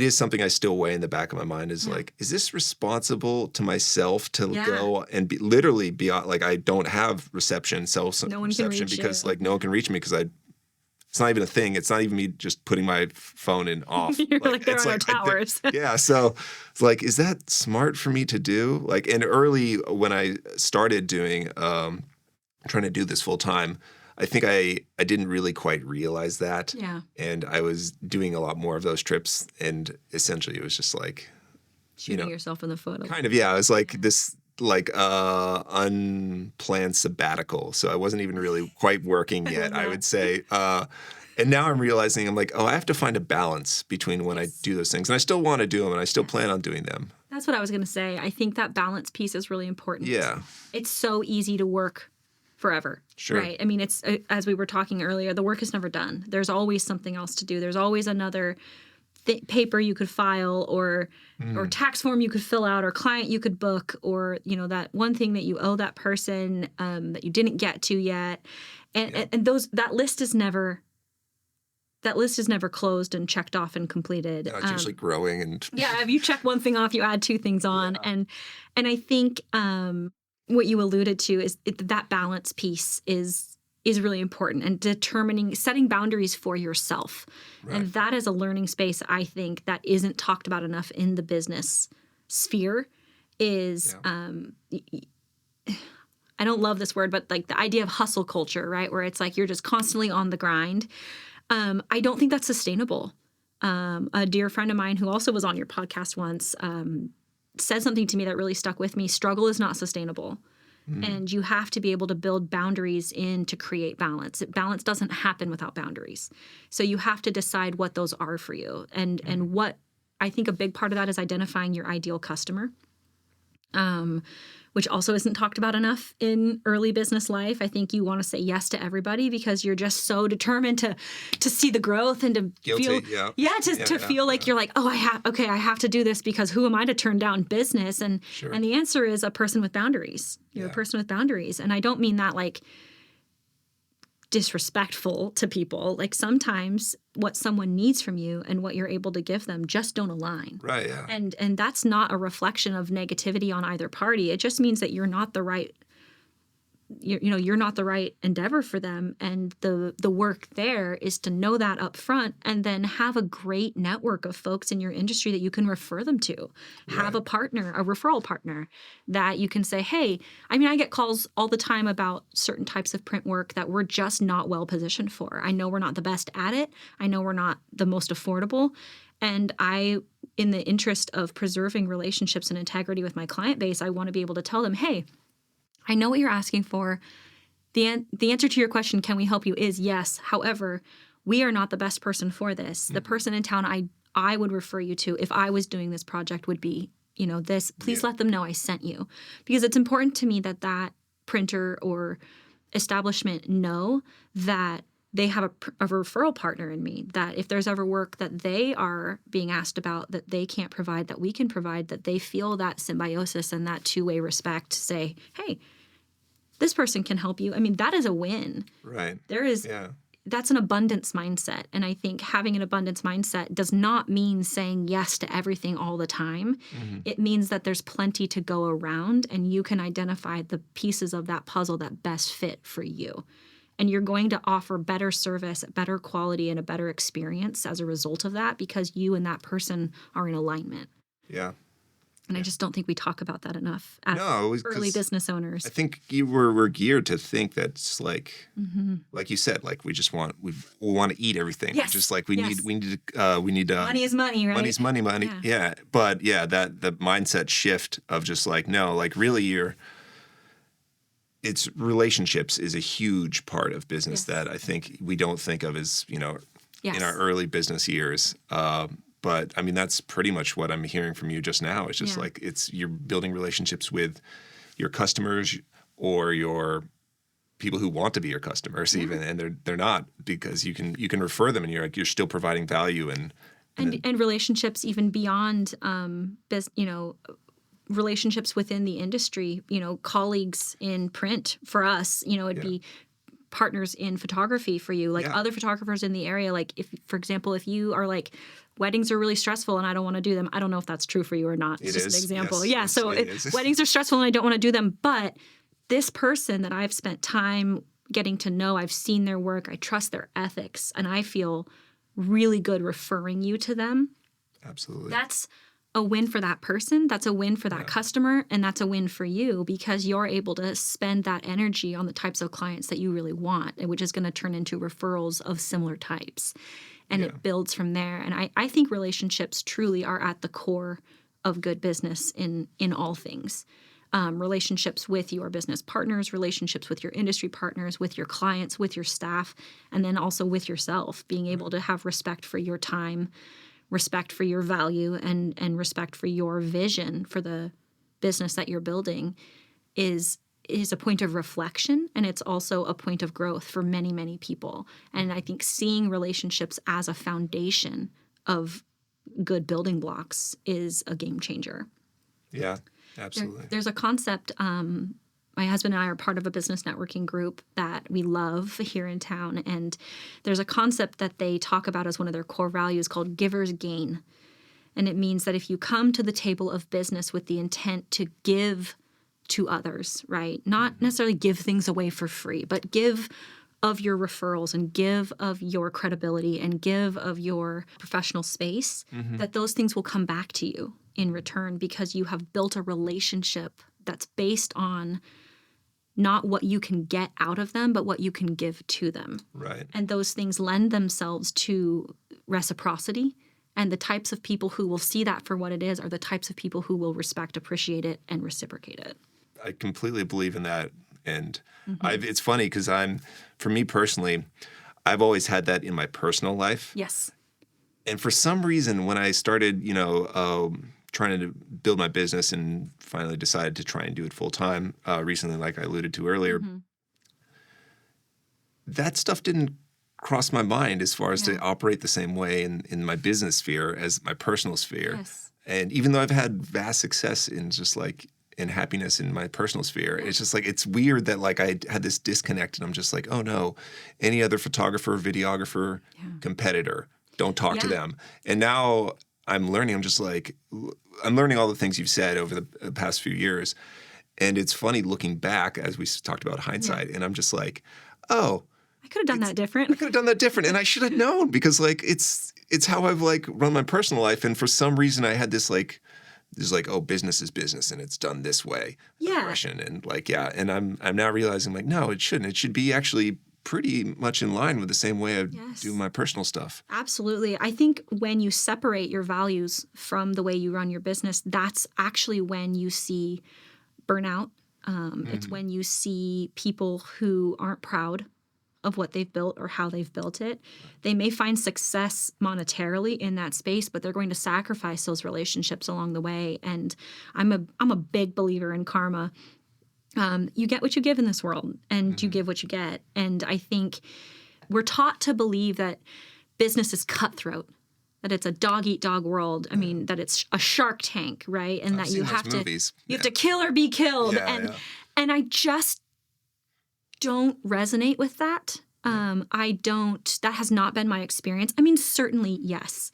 something I still weigh in the back of my mind is like, is this responsible to myself to go and literally be like, I don't have reception, reception because like no one can reach me because it's not even a thing. It's not even me just putting my phone in off.
You're like there are towers.
Yeah. So it's like, is that smart for me to do? Like, and early when I started doing, trying to do this full time, I think I didn't really quite realize that.
Yeah.
And I was doing a lot more of those trips. And essentially it was just like,
shooting yourself in the foot.
Kind of, yeah. It was like this like unplanned sabbatical. So I wasn't even really quite working yet, I would say. And now I'm realizing I'm like, I have to find a balance between when I do those things. And I still want to do them and I still plan on doing them.
That's what I was going to say. I think that balance piece is really important.
Yeah.
It's so easy to work forever.
Sure.
Right? I mean, it's as we were talking earlier, the work is never done. There's always something else to do. There's always another paper you could file or tax form you could fill out or client you could book or, that one thing that you owe that person that you didn't get to yet. And that list is never closed and checked off and completed.
Yeah, it's usually growing and
if you check one thing off, you add two things on. Yeah. And I think what you alluded to is that balance piece is really important and setting boundaries for yourself. Right. And that is a learning space, I think, that isn't talked about enough in the business sphere is, I don't love this word, but like the idea of hustle culture, right? Where it's like you're just constantly on the grind. I don't think that's sustainable. A dear friend of mine who also was on your podcast once said something to me that really stuck with me. Struggle is not sustainable. And you have to be able to build boundaries in to create balance. Balance doesn't happen without boundaries. So you have to decide what those are for you. And what I think a big part of that is identifying your ideal customer, which also isn't talked about enough in early business life. I think you want to say yes to everybody because you're just so determined to see the growth and to feel like you're like, I have to do this because who am I to turn down business? And and the answer is a person with boundaries. You're a person with boundaries. And I don't mean that like disrespectful to people. Like sometimes what someone needs from you and what you're able to give them just don't align.
Right, yeah.
And that's not a reflection of negativity on either party. It just means that you're not the right you're not the right endeavor for them. And the work there is to know that up front and then have a great network of folks in your industry that you can refer them to. Right. Have a partner, a referral partner that you can say, hey, I mean, I get calls all the time about certain types of print work that we're just not well positioned for. I know we're not the best at it. I know we're not the most affordable. And in the interest of preserving relationships and integrity with my client base, I want to be able to tell them, hey, I know what you're asking for. The answer to your question, can we help you, is yes. However, we are not the best person for this. Mm-hmm. The person in town I would refer you to if I was doing this project would be, this. Please let them know I sent you. Because it's important to me that printer or establishment know that they have a referral partner in me, that if there's ever work that they are being asked about that they can't provide, that we can provide, that they feel that symbiosis and that two-way respect to say, hey, this person can help you. I mean, that is a win.
Right.
Yeah. That's an abundance mindset. And I think having an abundance mindset does not mean saying yes to everything all the time.
Mm-hmm.
It means that there's plenty to go around and you can identify the pieces of that puzzle that best fit for you. And you're going to offer better service, better quality, and a better experience as a result of that because you and that person are in alignment.
Yeah.
And I just don't think we talk about that enough as early business owners.
I think we're geared to think that's like you said, like we want to eat everything.
Yes.
Just like we need
money is money, right?
Money's money. Yeah. But that the mindset shift of just like, no, like really it's relationships is a huge part of business that I think we don't think of as, in our early business years. But I mean, that's pretty much what I'm hearing from you just now. It's just like you're building relationships with your customers or your people who want to be your customers even, and they're not, because you can refer them and you're still providing value and
relationships even beyond relationships within the industry, colleagues in print for us, it'd be partners in photography for you, like other photographers in the area. Like if, for example, if you are like, weddings are really stressful and I don't want to do them. I don't know if that's true for you or not. It's just an example.
Yes,
yeah. So weddings are stressful and I don't want to do them. But this person that I've spent time getting to know, I've seen their work, I trust their ethics, and I feel really good referring you to them.
Absolutely.
That's a win for that person. That's a win for that customer. And that's a win for you because you're able to spend that energy on the types of clients that you really want, which is going to turn into referrals of similar types. And it builds from there. And I think relationships truly are at the core of good business in all things. Relationships with your business partners, relationships with your industry partners, with your clients, with your staff, and then also with yourself, being able to have respect for your time, respect for your value, and respect for your vision for the business that you're building is a point of reflection, and it's also a point of growth for many, many people. And I think seeing relationships as a foundation of good building blocks is a game changer.
Yeah, absolutely.
There's a concept, my husband and I are part of a business networking group that we love here in town, and there's a concept that they talk about as one of their core values called giver's gain. And it means that if you come to the table of business with the intent to give to others, right? Not necessarily give things away for free, but give of your referrals and give of your credibility and give of your professional space, that those things will come back to you in return because you have built a relationship that's based on not what you can get out of them, but what you can give to them.
Right.
And those things lend themselves to reciprocity. And the types of people who will see that for what it is are the types of people who will respect, appreciate it, and reciprocate it.
I completely believe in that. And it's funny because for me personally, I've always had that in my personal life.
Yes.
And for some reason, when I started, trying to build my business and finally decided to try and do it full time recently, like I alluded to earlier, that stuff didn't cross my mind as far as to operate the same way in my business sphere as my personal sphere.
Yes.
And even though I've had vast success in just like in happiness in my personal sphere, it's just like, it's weird that like I had this disconnect and I'm just like, oh no, any other photographer, videographer, competitor, don't talk to them. And now I'm learning all the things you've said over the past few years. And it's funny looking back as we talked about hindsight and I'm just like, oh,
I could have done that different.
I could have done that different. And I should have known because like, it's how I've like run my personal life. And for some reason I had this like, oh, business is business and it's done this way. Aggression and like, and I'm now realizing like, no, it shouldn't. It should be actually pretty much in line with the same way I do my personal stuff.
Absolutely. I think when you separate your values from the way you run your business, that's actually when you see burnout. It's when you see people who aren't proud of what they've built or how they've built it. They may find success monetarily in that space, but they're going to sacrifice those relationships along the way. And I'm a big believer in karma. You get what you give in this world, and you give what you get. And I think we're taught to believe that business is cutthroat, that it's a dog-eat-dog world. I mean, that it's a Shark Tank, right? And
I've
that you
seen
have
those
to
movies.
you have to kill or be killed.
Yeah.
And I just don't resonate with that. That has not been my experience. I mean, certainly, yes.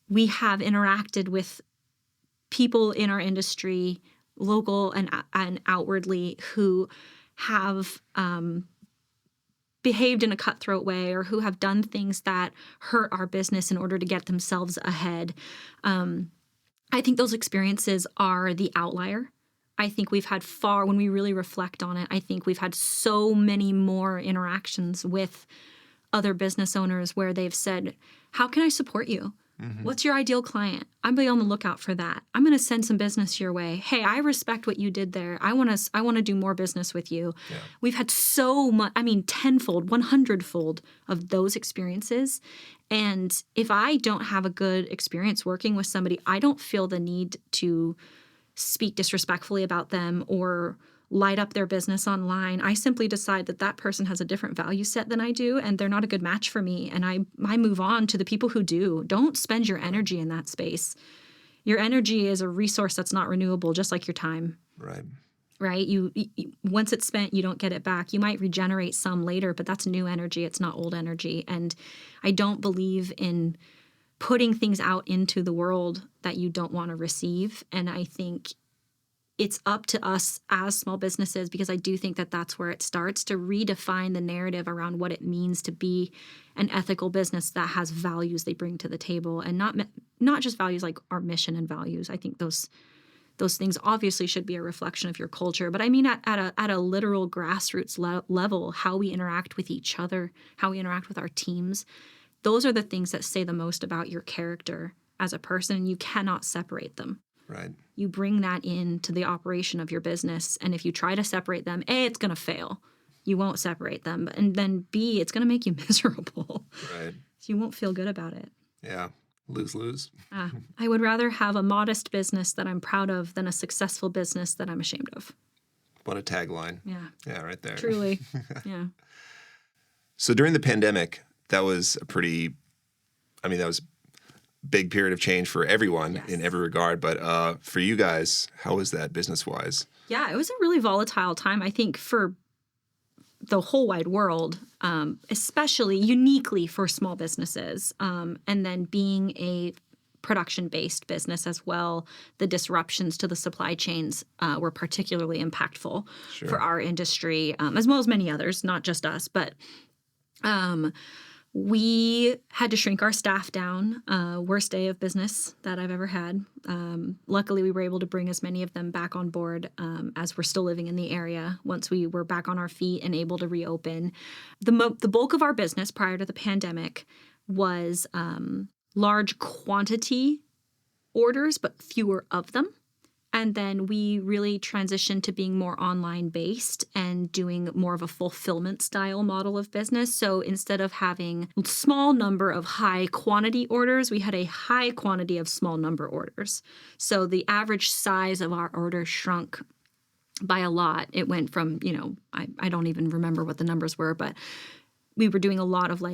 We have interacted with people in our industry, local and outwardly, who have behaved in a cutthroat way or who have done things that hurt our business in order to get themselves ahead. I think those experiences are the outlier. I think we've had when we really reflect on it, I think we've had so many more interactions with other business owners where they've said, how can I support you? What's your ideal client? I'm be on the lookout for that. I'm going to send some business your way. Hey, I respect what you did there. I want to do more business with you. Yeah. We've had so much, tenfold, 100-fold of those experiences. And if I don't have a good experience working with somebody, I don't feel the need to speak disrespectfully about them or light up their business online. I simply decide that person has a different value set than I do, and they're not a good match for me. And I move on to the people who do. Don't spend your energy in that space. Your energy is a resource that's not renewable, just like your time. Right? You once it's spent, you don't get it back. You might regenerate some later, but that's new energy. It's not old energy. And I don't believe in putting things out into the world that you don't want to receive. And I think it's up to us as small businesses, because I do think that that's where it starts, to redefine the narrative around what it means to be an ethical business that has values they bring to the table, and not just values like our mission and values. I think those things obviously should be a reflection of your culture, but I mean at a literal grassroots level, how we interact with each other, how we interact with our teams. Those are the things that say the most about your character as a person, and you cannot separate them.
Right.
You bring that into the operation of your business, and if you try to separate them, A, it's going to fail. You won't separate them. And then B, it's going to make you miserable.
Right.
So you won't feel good about it.
Yeah. Lose-lose.
I would rather have a modest business that I'm proud of than a successful business that I'm ashamed of.
What a tagline.
Yeah.
Yeah, right there.
Truly. Yeah.
So during the pandemic, that was that was big period of change for everyone in every regard. But for you guys, how was that business-wise?
Yeah, it was a really volatile time, I think, for the whole wide world, especially uniquely for small businesses. And then being a production-based business as well, the disruptions to the supply chains were particularly impactful for our industry, as well as many others, not just us. But we had to shrink our staff down. Worst day of business that I've ever had. Luckily, we were able to bring as many of them back on board as we're still living in the area once we were back on our feet and able to reopen. The bulk of our business prior to the pandemic was large quantity orders, but fewer of them. And then we really transitioned to being more online based and doing more of a fulfillment style model of business. So instead of having a small number of high quantity orders, we had a high quantity of small number orders. So the average size of our order shrunk by a lot. It went from, I don't even remember what the numbers were, but we were doing a lot of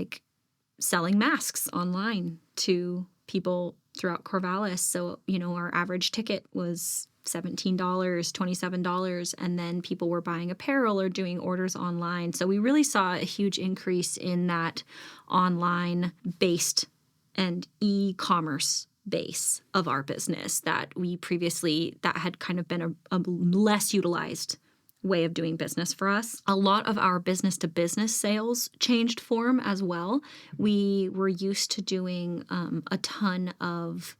selling masks online to people throughout Corvallis. So, our average ticket was $17, $27, and then people were buying apparel or doing orders online. So we really saw a huge increase in that online-based and e-commerce base of our business that had kind of been a less utilized way of doing business for us. A lot of our business-to-business sales changed form as well. We were used to doing a ton of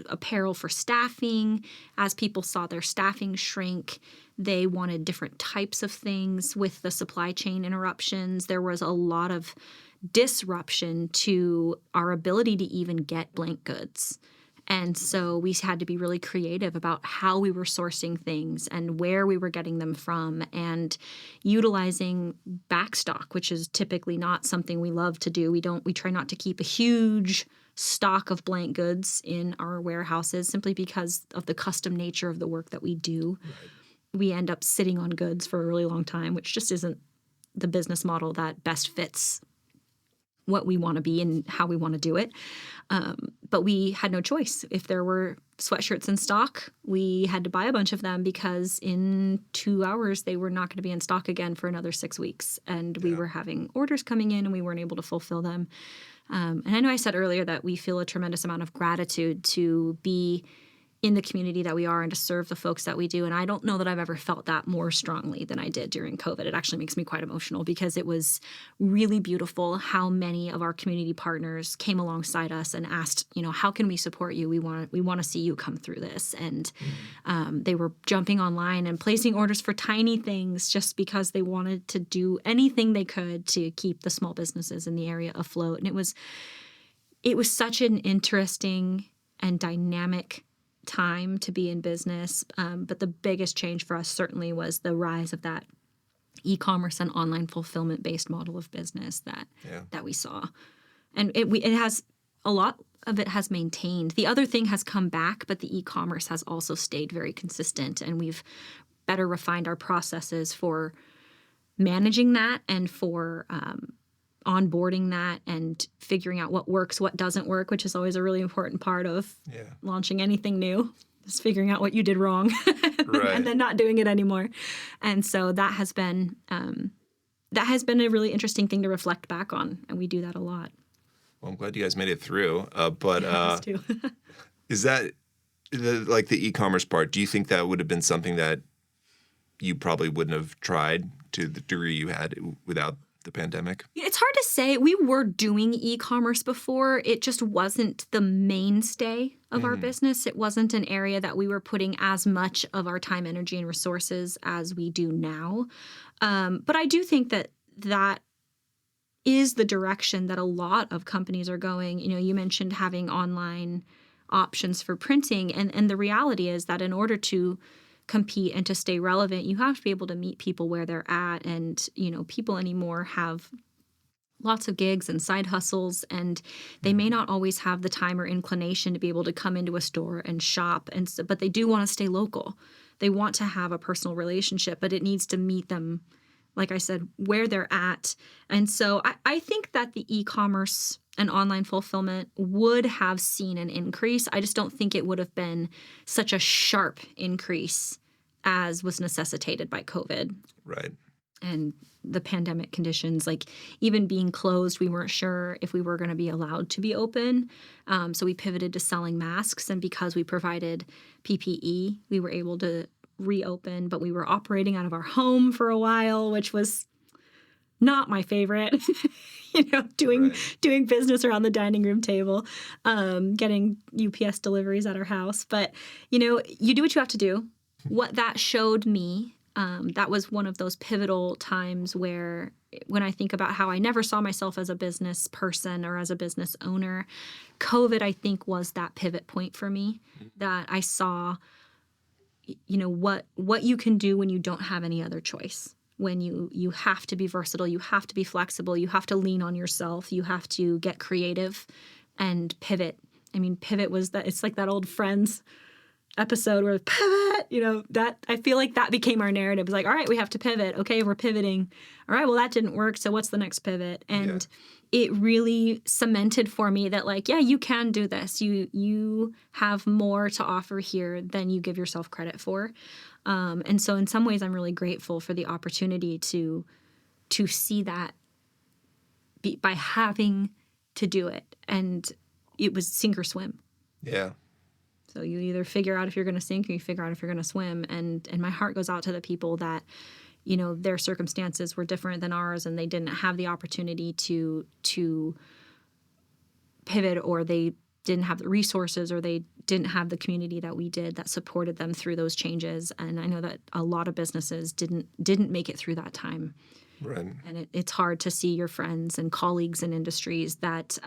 apparel for staffing. As people saw their staffing shrink, they wanted different types of things. With the supply chain interruptions, there was a lot of disruption to our ability to even get blank goods. And so we had to be really creative about how we were sourcing things and where we were getting them from, and utilizing backstock, which is typically not something we love to do. We try not to keep a huge stock of blank goods in our warehouses simply because of the custom nature of the work that we do. we end up sitting on goods for a really long time, which just isn't the business model that best fits what we want to be and how we want to do it. But we had no choice. If there were sweatshirts in stock, we had to buy a bunch of them because in 2 hours they were not going to be in stock again for another 6 weeks. And we were having orders coming in and we weren't able to fulfill them. And I know I said earlier that we feel a tremendous amount of gratitude to be in the community that we are and to serve the folks that we do. And I don't know that I've ever felt that more strongly than I did during COVID. It actually makes me quite emotional because it was really beautiful how many of our community partners came alongside us and asked, how can we support you? We want to see you come through this. And they were jumping online and placing orders for tiny things just because they wanted to do anything they could to keep the small businesses in the area afloat. And it was such an interesting and dynamic time to be in business. But the biggest change for us certainly was the rise of that e-commerce and online fulfillment based model of business that we saw. And it has a lot of it has maintained. The other thing has come back, but the e-commerce has also stayed very consistent, and we've better refined our processes for managing that and for onboarding that and figuring out what works, what doesn't work, which is always a really important part of launching anything new, is figuring out what you did wrong and then not doing it anymore. And so that has been a really interesting thing to reflect back on, and we do that a lot.
Well, I'm glad you guys made it through. But
us too.
Is that the e-commerce part? Do you think that would have been something that you probably wouldn't have tried to the degree you had without the pandemic?
It's hard to say. We were doing e-commerce before. It just wasn't the mainstay of our business. It wasn't an area that we were putting as much of our time, energy, and resources as we do now. But I do think that is the direction that a lot of companies are going. You mentioned having online options for printing, and the reality is that in order to compete and to stay relevant, you have to be able to meet people where they're at. And, people anymore have lots of gigs and side hustles, and they may not always have the time or inclination to be able to come into a store and shop. But they do want to stay local. They want to have a personal relationship, but it needs to meet them, like I said, where they're at. And so I think that the e-commerce and online fulfillment would have seen an increase. I just don't think it would have been such a sharp increase as was necessitated by COVID.
Right.
And the pandemic conditions, like even being closed, we weren't sure if we were going to be allowed to be open. So we pivoted to selling masks. And because we provided PPE, we were able to reopen, but we were operating out of our home for a while, which was not my favorite. Doing business around the dining room table, getting UPS deliveries at our house. But, you do what you have to do. What that showed me, that was one of those pivotal times where when I think about how I never saw myself as a business person or as a business owner, COVID, I think, was that pivot point for me, that I saw, what you can do when you don't have any other choice. When you have to be versatile, you have to be flexible, you have to lean on yourself, you have to get creative and pivot. I mean, pivot was that, it's like that old Friends episode where pivot, that I feel like that became our narrative. It's like, all right, we have to pivot. Okay, we're pivoting. All right, well, that didn't work. So what's the next pivot? And it really cemented for me that, like, yeah, you can do this. You have more to offer here than you give yourself credit for. And so in some ways, I'm really grateful for the opportunity to see that by having to do it. And it was sink or swim.
Yeah.
So you either figure out if you're going to sink or you figure out if you're going to swim. And my heart goes out to the people that, their circumstances were different than ours and they didn't have the opportunity to pivot, or they didn't have the resources, or they didn't have the community that we did that supported them through those changes. And I know that a lot of businesses didn't make it through that time.
Right.
And it's hard to see your friends and colleagues in industries that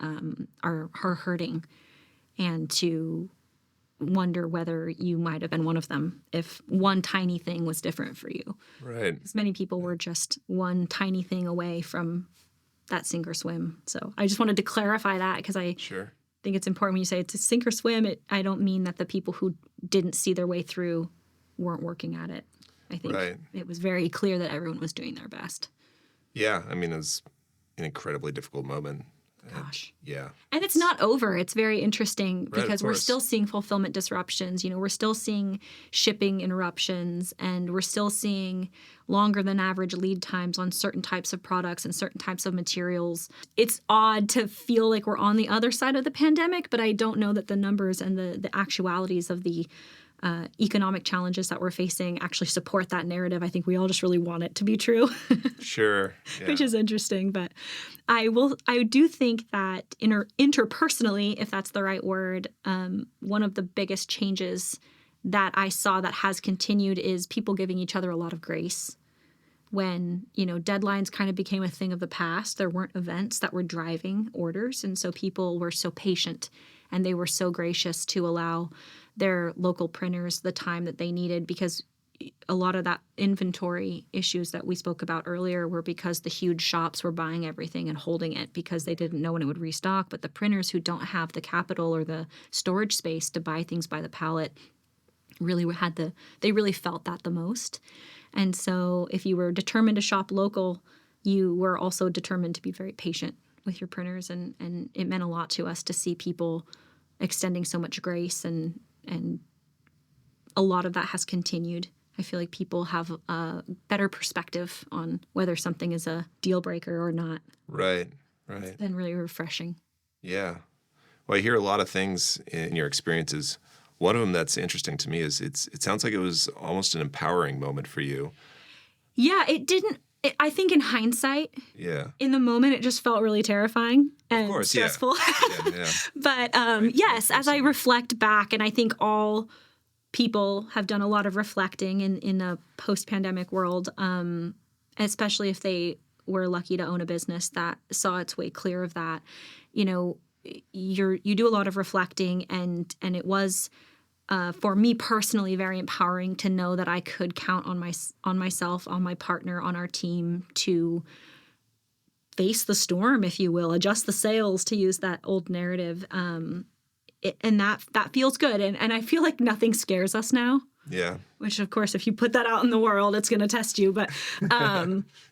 are hurting, and to wonder whether you might have been one of them if one tiny thing was different for you.
Right.
Because many people were just one tiny thing away from that sink or swim. So I just wanted to clarify that, because I think it's important when you say it's a sink or swim. I don't mean that the people who didn't see their way through weren't working at it. I think
Right.
it was very clear that everyone was doing their best.
Yeah. I mean, it was an incredibly difficult moment.
Gosh.
Yeah.
And it's not over. It's very interesting
Right, of
because we're
course.
still seeing fulfillment disruptions. We're still seeing shipping interruptions, and we're still seeing longer than average lead times on certain types of products and certain types of materials. It's odd to feel like we're on the other side of the pandemic, but I don't know that the numbers and the actualities of the economic challenges that we're facing actually support that narrative. I think we all just really want it to be true.
Sure. Yeah.
Which is interesting. But I do think that interpersonally, if that's the right word, one of the biggest changes that I saw that has continued is people giving each other a lot of grace. When, deadlines kind of became a thing of the past, there weren't events that were driving orders. And so people were so patient and they were so gracious to allow their local printers the time that they needed, because a lot of that inventory issues that we spoke about earlier were because the huge shops were buying everything and holding it because they didn't know when it would restock. But the printers who don't have the capital or the storage space to buy things by the pallet really they really felt that the most. And so if you were determined to shop local, you were also determined to be very patient with your printers. And it meant a lot to us to see people extending so much grace, and a lot of that has continued. I feel like people have a better perspective on whether something is a deal breaker or not.
Right.
It's been really refreshing.
Yeah. Well, I hear a lot of things in your experiences. One of them that's interesting to me is it sounds like it was almost an empowering moment for you.
Yeah, I think in hindsight,
Yeah.
in the moment, it just felt really terrifying and
Of course,
stressful.
Yeah.
But yes, as I reflect back, and I think all people have done a lot of reflecting in a post-pandemic world, especially if they were lucky to own a business that saw its way clear of that. You do a lot of reflecting, and it was for me personally very empowering to know that I could count on myself, on my partner, on our team to face the storm, if you will, adjust the sails, to use that old narrative. And that feels good. And I feel like nothing scares us now.
Yeah.
Which, of course, if you put that out in the world, it's going to test you. But
Yeah,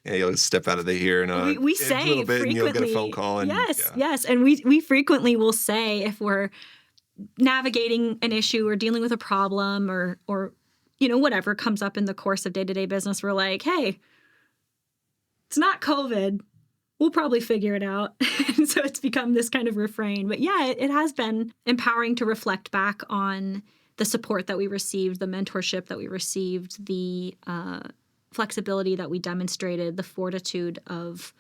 you'll step out of here and
we
a
say
little bit,
frequently,
and you'll get a phone call. And,
yes, and we frequently will say, if we're navigating an issue or dealing with a problem or whatever comes up in the course of day-to-day business, we're like, hey, it's not COVID. We'll probably figure it out. And so it's become this kind of refrain. But yeah, it has been empowering to reflect back on the support that we received, the mentorship that we received, the flexibility that we demonstrated, the fortitude of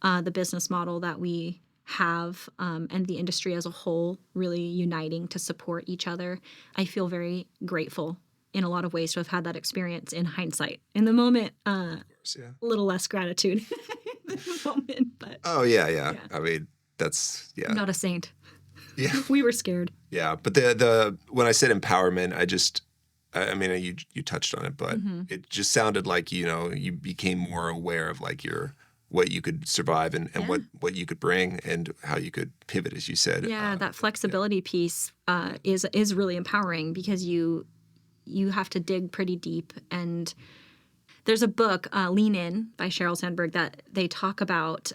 the business model that we have, and the industry as a whole really uniting to support each other. I feel very grateful in a lot of ways to have had that experience in hindsight. In the moment, a little less gratitude in the moment. But
yeah. I mean, that's,
I'm not a saint.
Yeah.
We were scared.
Yeah. But the when I said empowerment, I mean, you touched on it, but it just sounded like, you became more aware of like what you could survive and what you could bring and how you could pivot, as you said.
Yeah, that flexibility piece is really empowering, because you have to dig pretty deep. And there's a book, Lean In by Sheryl Sandberg, that they talk about,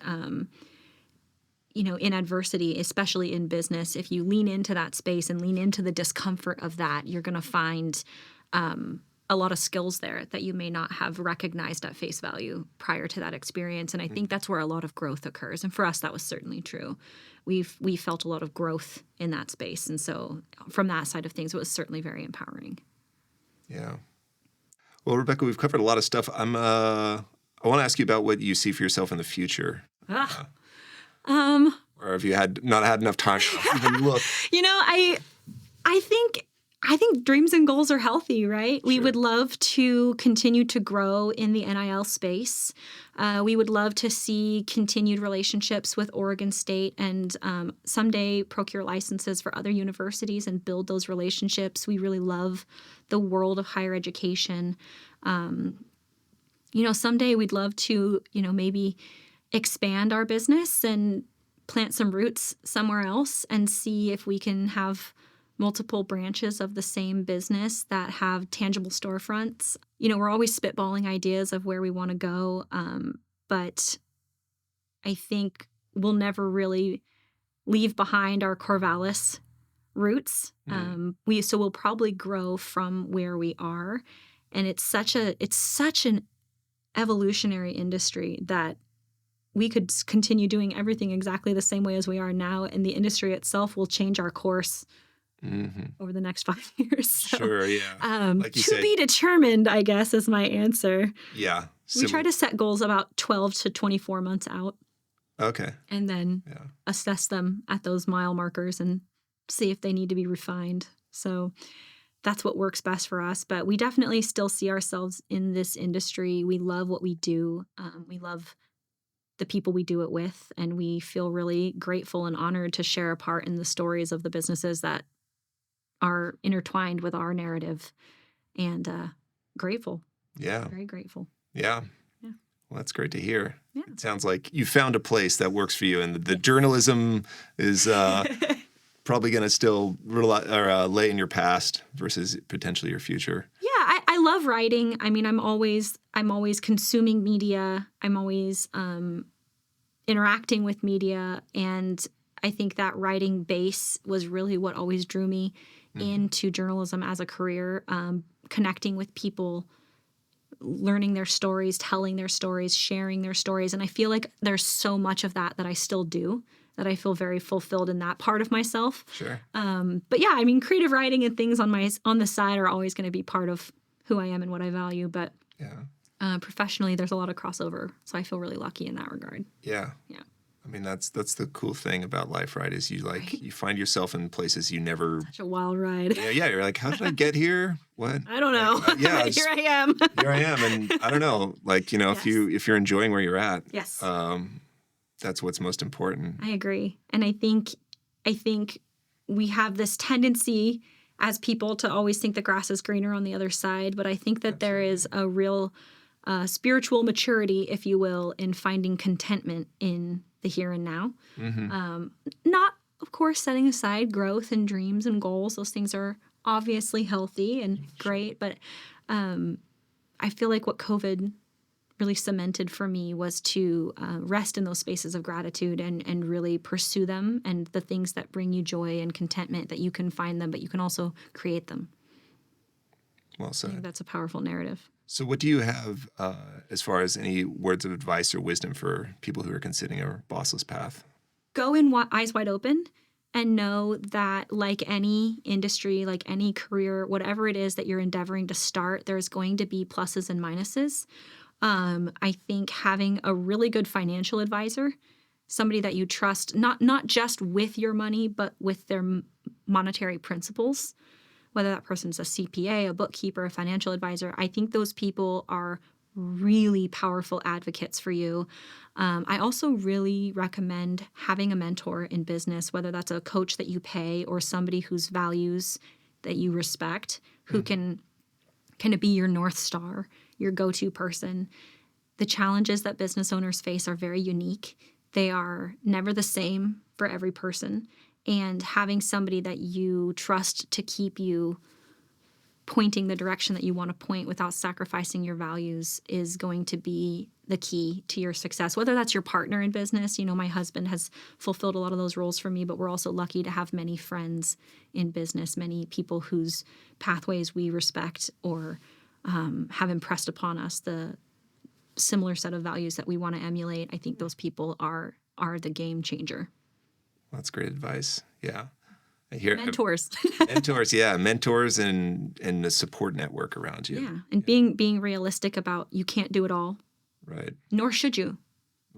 in adversity, especially in business, if you lean into that space and lean into the discomfort of that, you're going to find a lot of skills there that you may not have recognized at face value prior to that experience. And I think that's where a lot of growth occurs. And for us, that was certainly true. We felt a lot of growth in that space. And so from that side of things, it was certainly very empowering.
Yeah. Well, Rebecca, we've covered a lot of stuff. I want to ask you about what you see for yourself in the future. Or have you not had enough time to even look?
I think dreams and goals are healthy, right?
Sure.
We would love to continue to grow in the NIL space. We would love to see continued relationships with Oregon State, and someday procure licenses for other universities and build those relationships. We really love the world of higher education. Someday we'd love to, maybe expand our business and plant some roots somewhere else and see if we can have multiple branches of the same business that have tangible storefronts. We're always spitballing ideas of where we want to go, but I think we'll never really leave behind our Corvallis roots. So we'll probably grow from where we are, and it's such an evolutionary industry that we could continue doing everything exactly the same way as we are now, and the industry itself will change our course over the next 5 years. So,
sure, yeah. Like you
to
said,
be determined, I guess, is my answer.
yeah.
We try to set goals about 12 to 24 months out.
Okay.
And then assess them at those mile markers and see if they need to be refined. So that's what works best for us. But we definitely still see ourselves in this industry. We love what we do. We love the people we do it with. And we feel really grateful and honored to share a part in the stories of the businesses that are intertwined with our narrative. And grateful.
Yeah.
Very grateful.
Yeah.
Yeah.
Well, that's great to hear.
Yeah.
It sounds like you found a place that works for you, and the journalism is probably going to still lay in your past versus potentially your future.
Yeah, I love writing. I mean, I'm always consuming media. I'm always interacting with media, and I think that writing base was really what always drew me into journalism as a career. Connecting with people, learning their stories, telling their stories, sharing their stories. And I feel like there's so much of that I still do, that I feel very fulfilled in that part of myself.
Sure.
But yeah, I mean, creative writing and things on the side are always going to be part of who I am and what I value. But professionally, there's a lot of crossover. So I feel really lucky in that regard.
Yeah.
Yeah.
I mean, that's the cool thing about life, right? Is you you find yourself in places you never.
Such a wild ride.
Yeah. You're like, how did I get here? What?
I don't know. Here I am.
Here I am, and I don't know. Like,
Yes.
if you're enjoying where you're at,
Yes.
that's what's most important.
I agree, and I think we have this tendency as people to always think the grass is greener on the other side. But I think that there is a real spiritual maturity, if you will, in finding contentment in the here and now. Not, of course, setting aside growth and dreams and goals. Those things are obviously healthy and great. But I feel like what COVID really cemented for me was to rest in those spaces of gratitude and really pursue them, and the things that bring you joy and contentment, that you can find them, but you can also create them.
Well said.
I think that's a powerful narrative.
So what do you have as far as any words of advice or wisdom for people who are considering a bossless path?
Go in eyes wide open and know that, like any industry, like any career, whatever it is that you're endeavoring to start, there's going to be pluses and minuses. I think having a really good financial advisor, somebody that you trust, not just with your money, but with their monetary principles, whether that person's a CPA, a bookkeeper, a financial advisor, I think those people are really powerful advocates for you. I also really recommend having a mentor in business, whether that's a coach that you pay or somebody whose values that you respect, who can kind of be your North Star, your go-to person. The challenges that business owners face are very unique. They are never the same for every person. And having somebody that you trust to keep you pointing the direction that you want to point without sacrificing your values is going to be the key to your success. Whether that's your partner in business, my husband has fulfilled a lot of those roles for me, but we're also lucky to have many friends in business, many people whose pathways we respect or have impressed upon us the similar set of values that we want to emulate. I think those people are the game changer.
That's great advice. Yeah. I hear
mentors.
Mentors and a support network around you.
Yeah. And being realistic about you can't do it all.
Right.
Nor should you.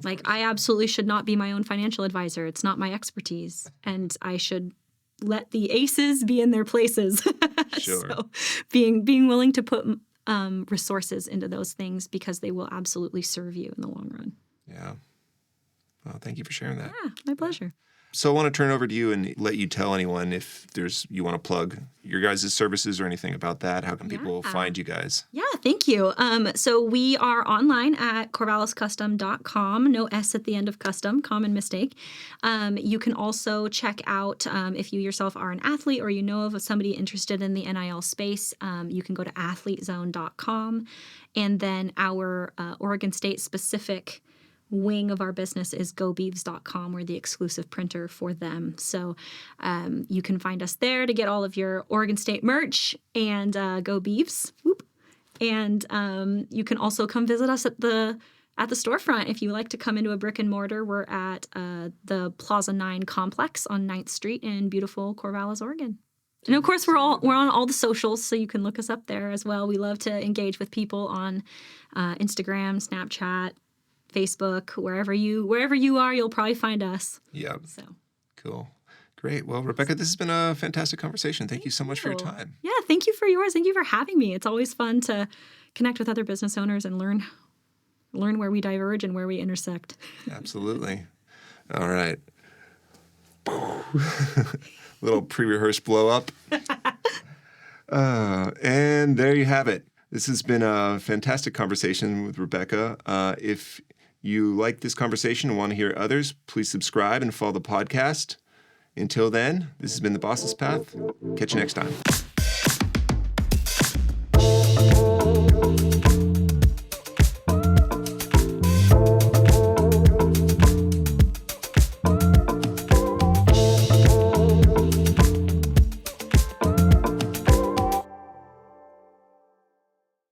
I absolutely should not be my own financial advisor. It's not my expertise. And I should let the aces be in their places.
Sure.
So being willing to put resources into those things, because they will absolutely serve you in the long run.
Yeah. Well, thank you for sharing that.
Yeah, my pleasure.
So I want to turn over to you and let you tell anyone if you want to plug your guys' services or anything about that. How can people find you guys?
Yeah, thank you. So we are online at corvalliscustom.com. No S at the end of custom, common mistake. You can also check out, if you yourself are an athlete or you know of somebody interested in the NIL space, you can go to athletezone.com. And then our Oregon State specific wing of our business is gobeavs.com. We're the exclusive printer for them. So you can find us there to get all of your Oregon State merch and go Beavs. Whoop. And you can also come visit us at the storefront. If you like to come into a brick and mortar, we're at the Plaza 9 complex on 9th Street in beautiful Corvallis, Oregon. And of course, we're on all the socials, so you can look us up there as well. We love to engage with people on Instagram, Snapchat, Facebook, wherever you are, you'll probably find us.
Yep.
So
cool. Great. Well, Rebecca, this has been a fantastic conversation. Thank you so much for your time.
Yeah, thank you for yours. Thank you for having me. It's always fun to connect with other business owners and learn where we diverge and where we intersect.
Absolutely. All right. Little pre-rehearsed blow up. And there you have it. This has been a fantastic conversation with Rebecca. If you like this conversation and want to hear others, please subscribe and follow the podcast. Until then, this has been the Bossless Path. Catch you next time.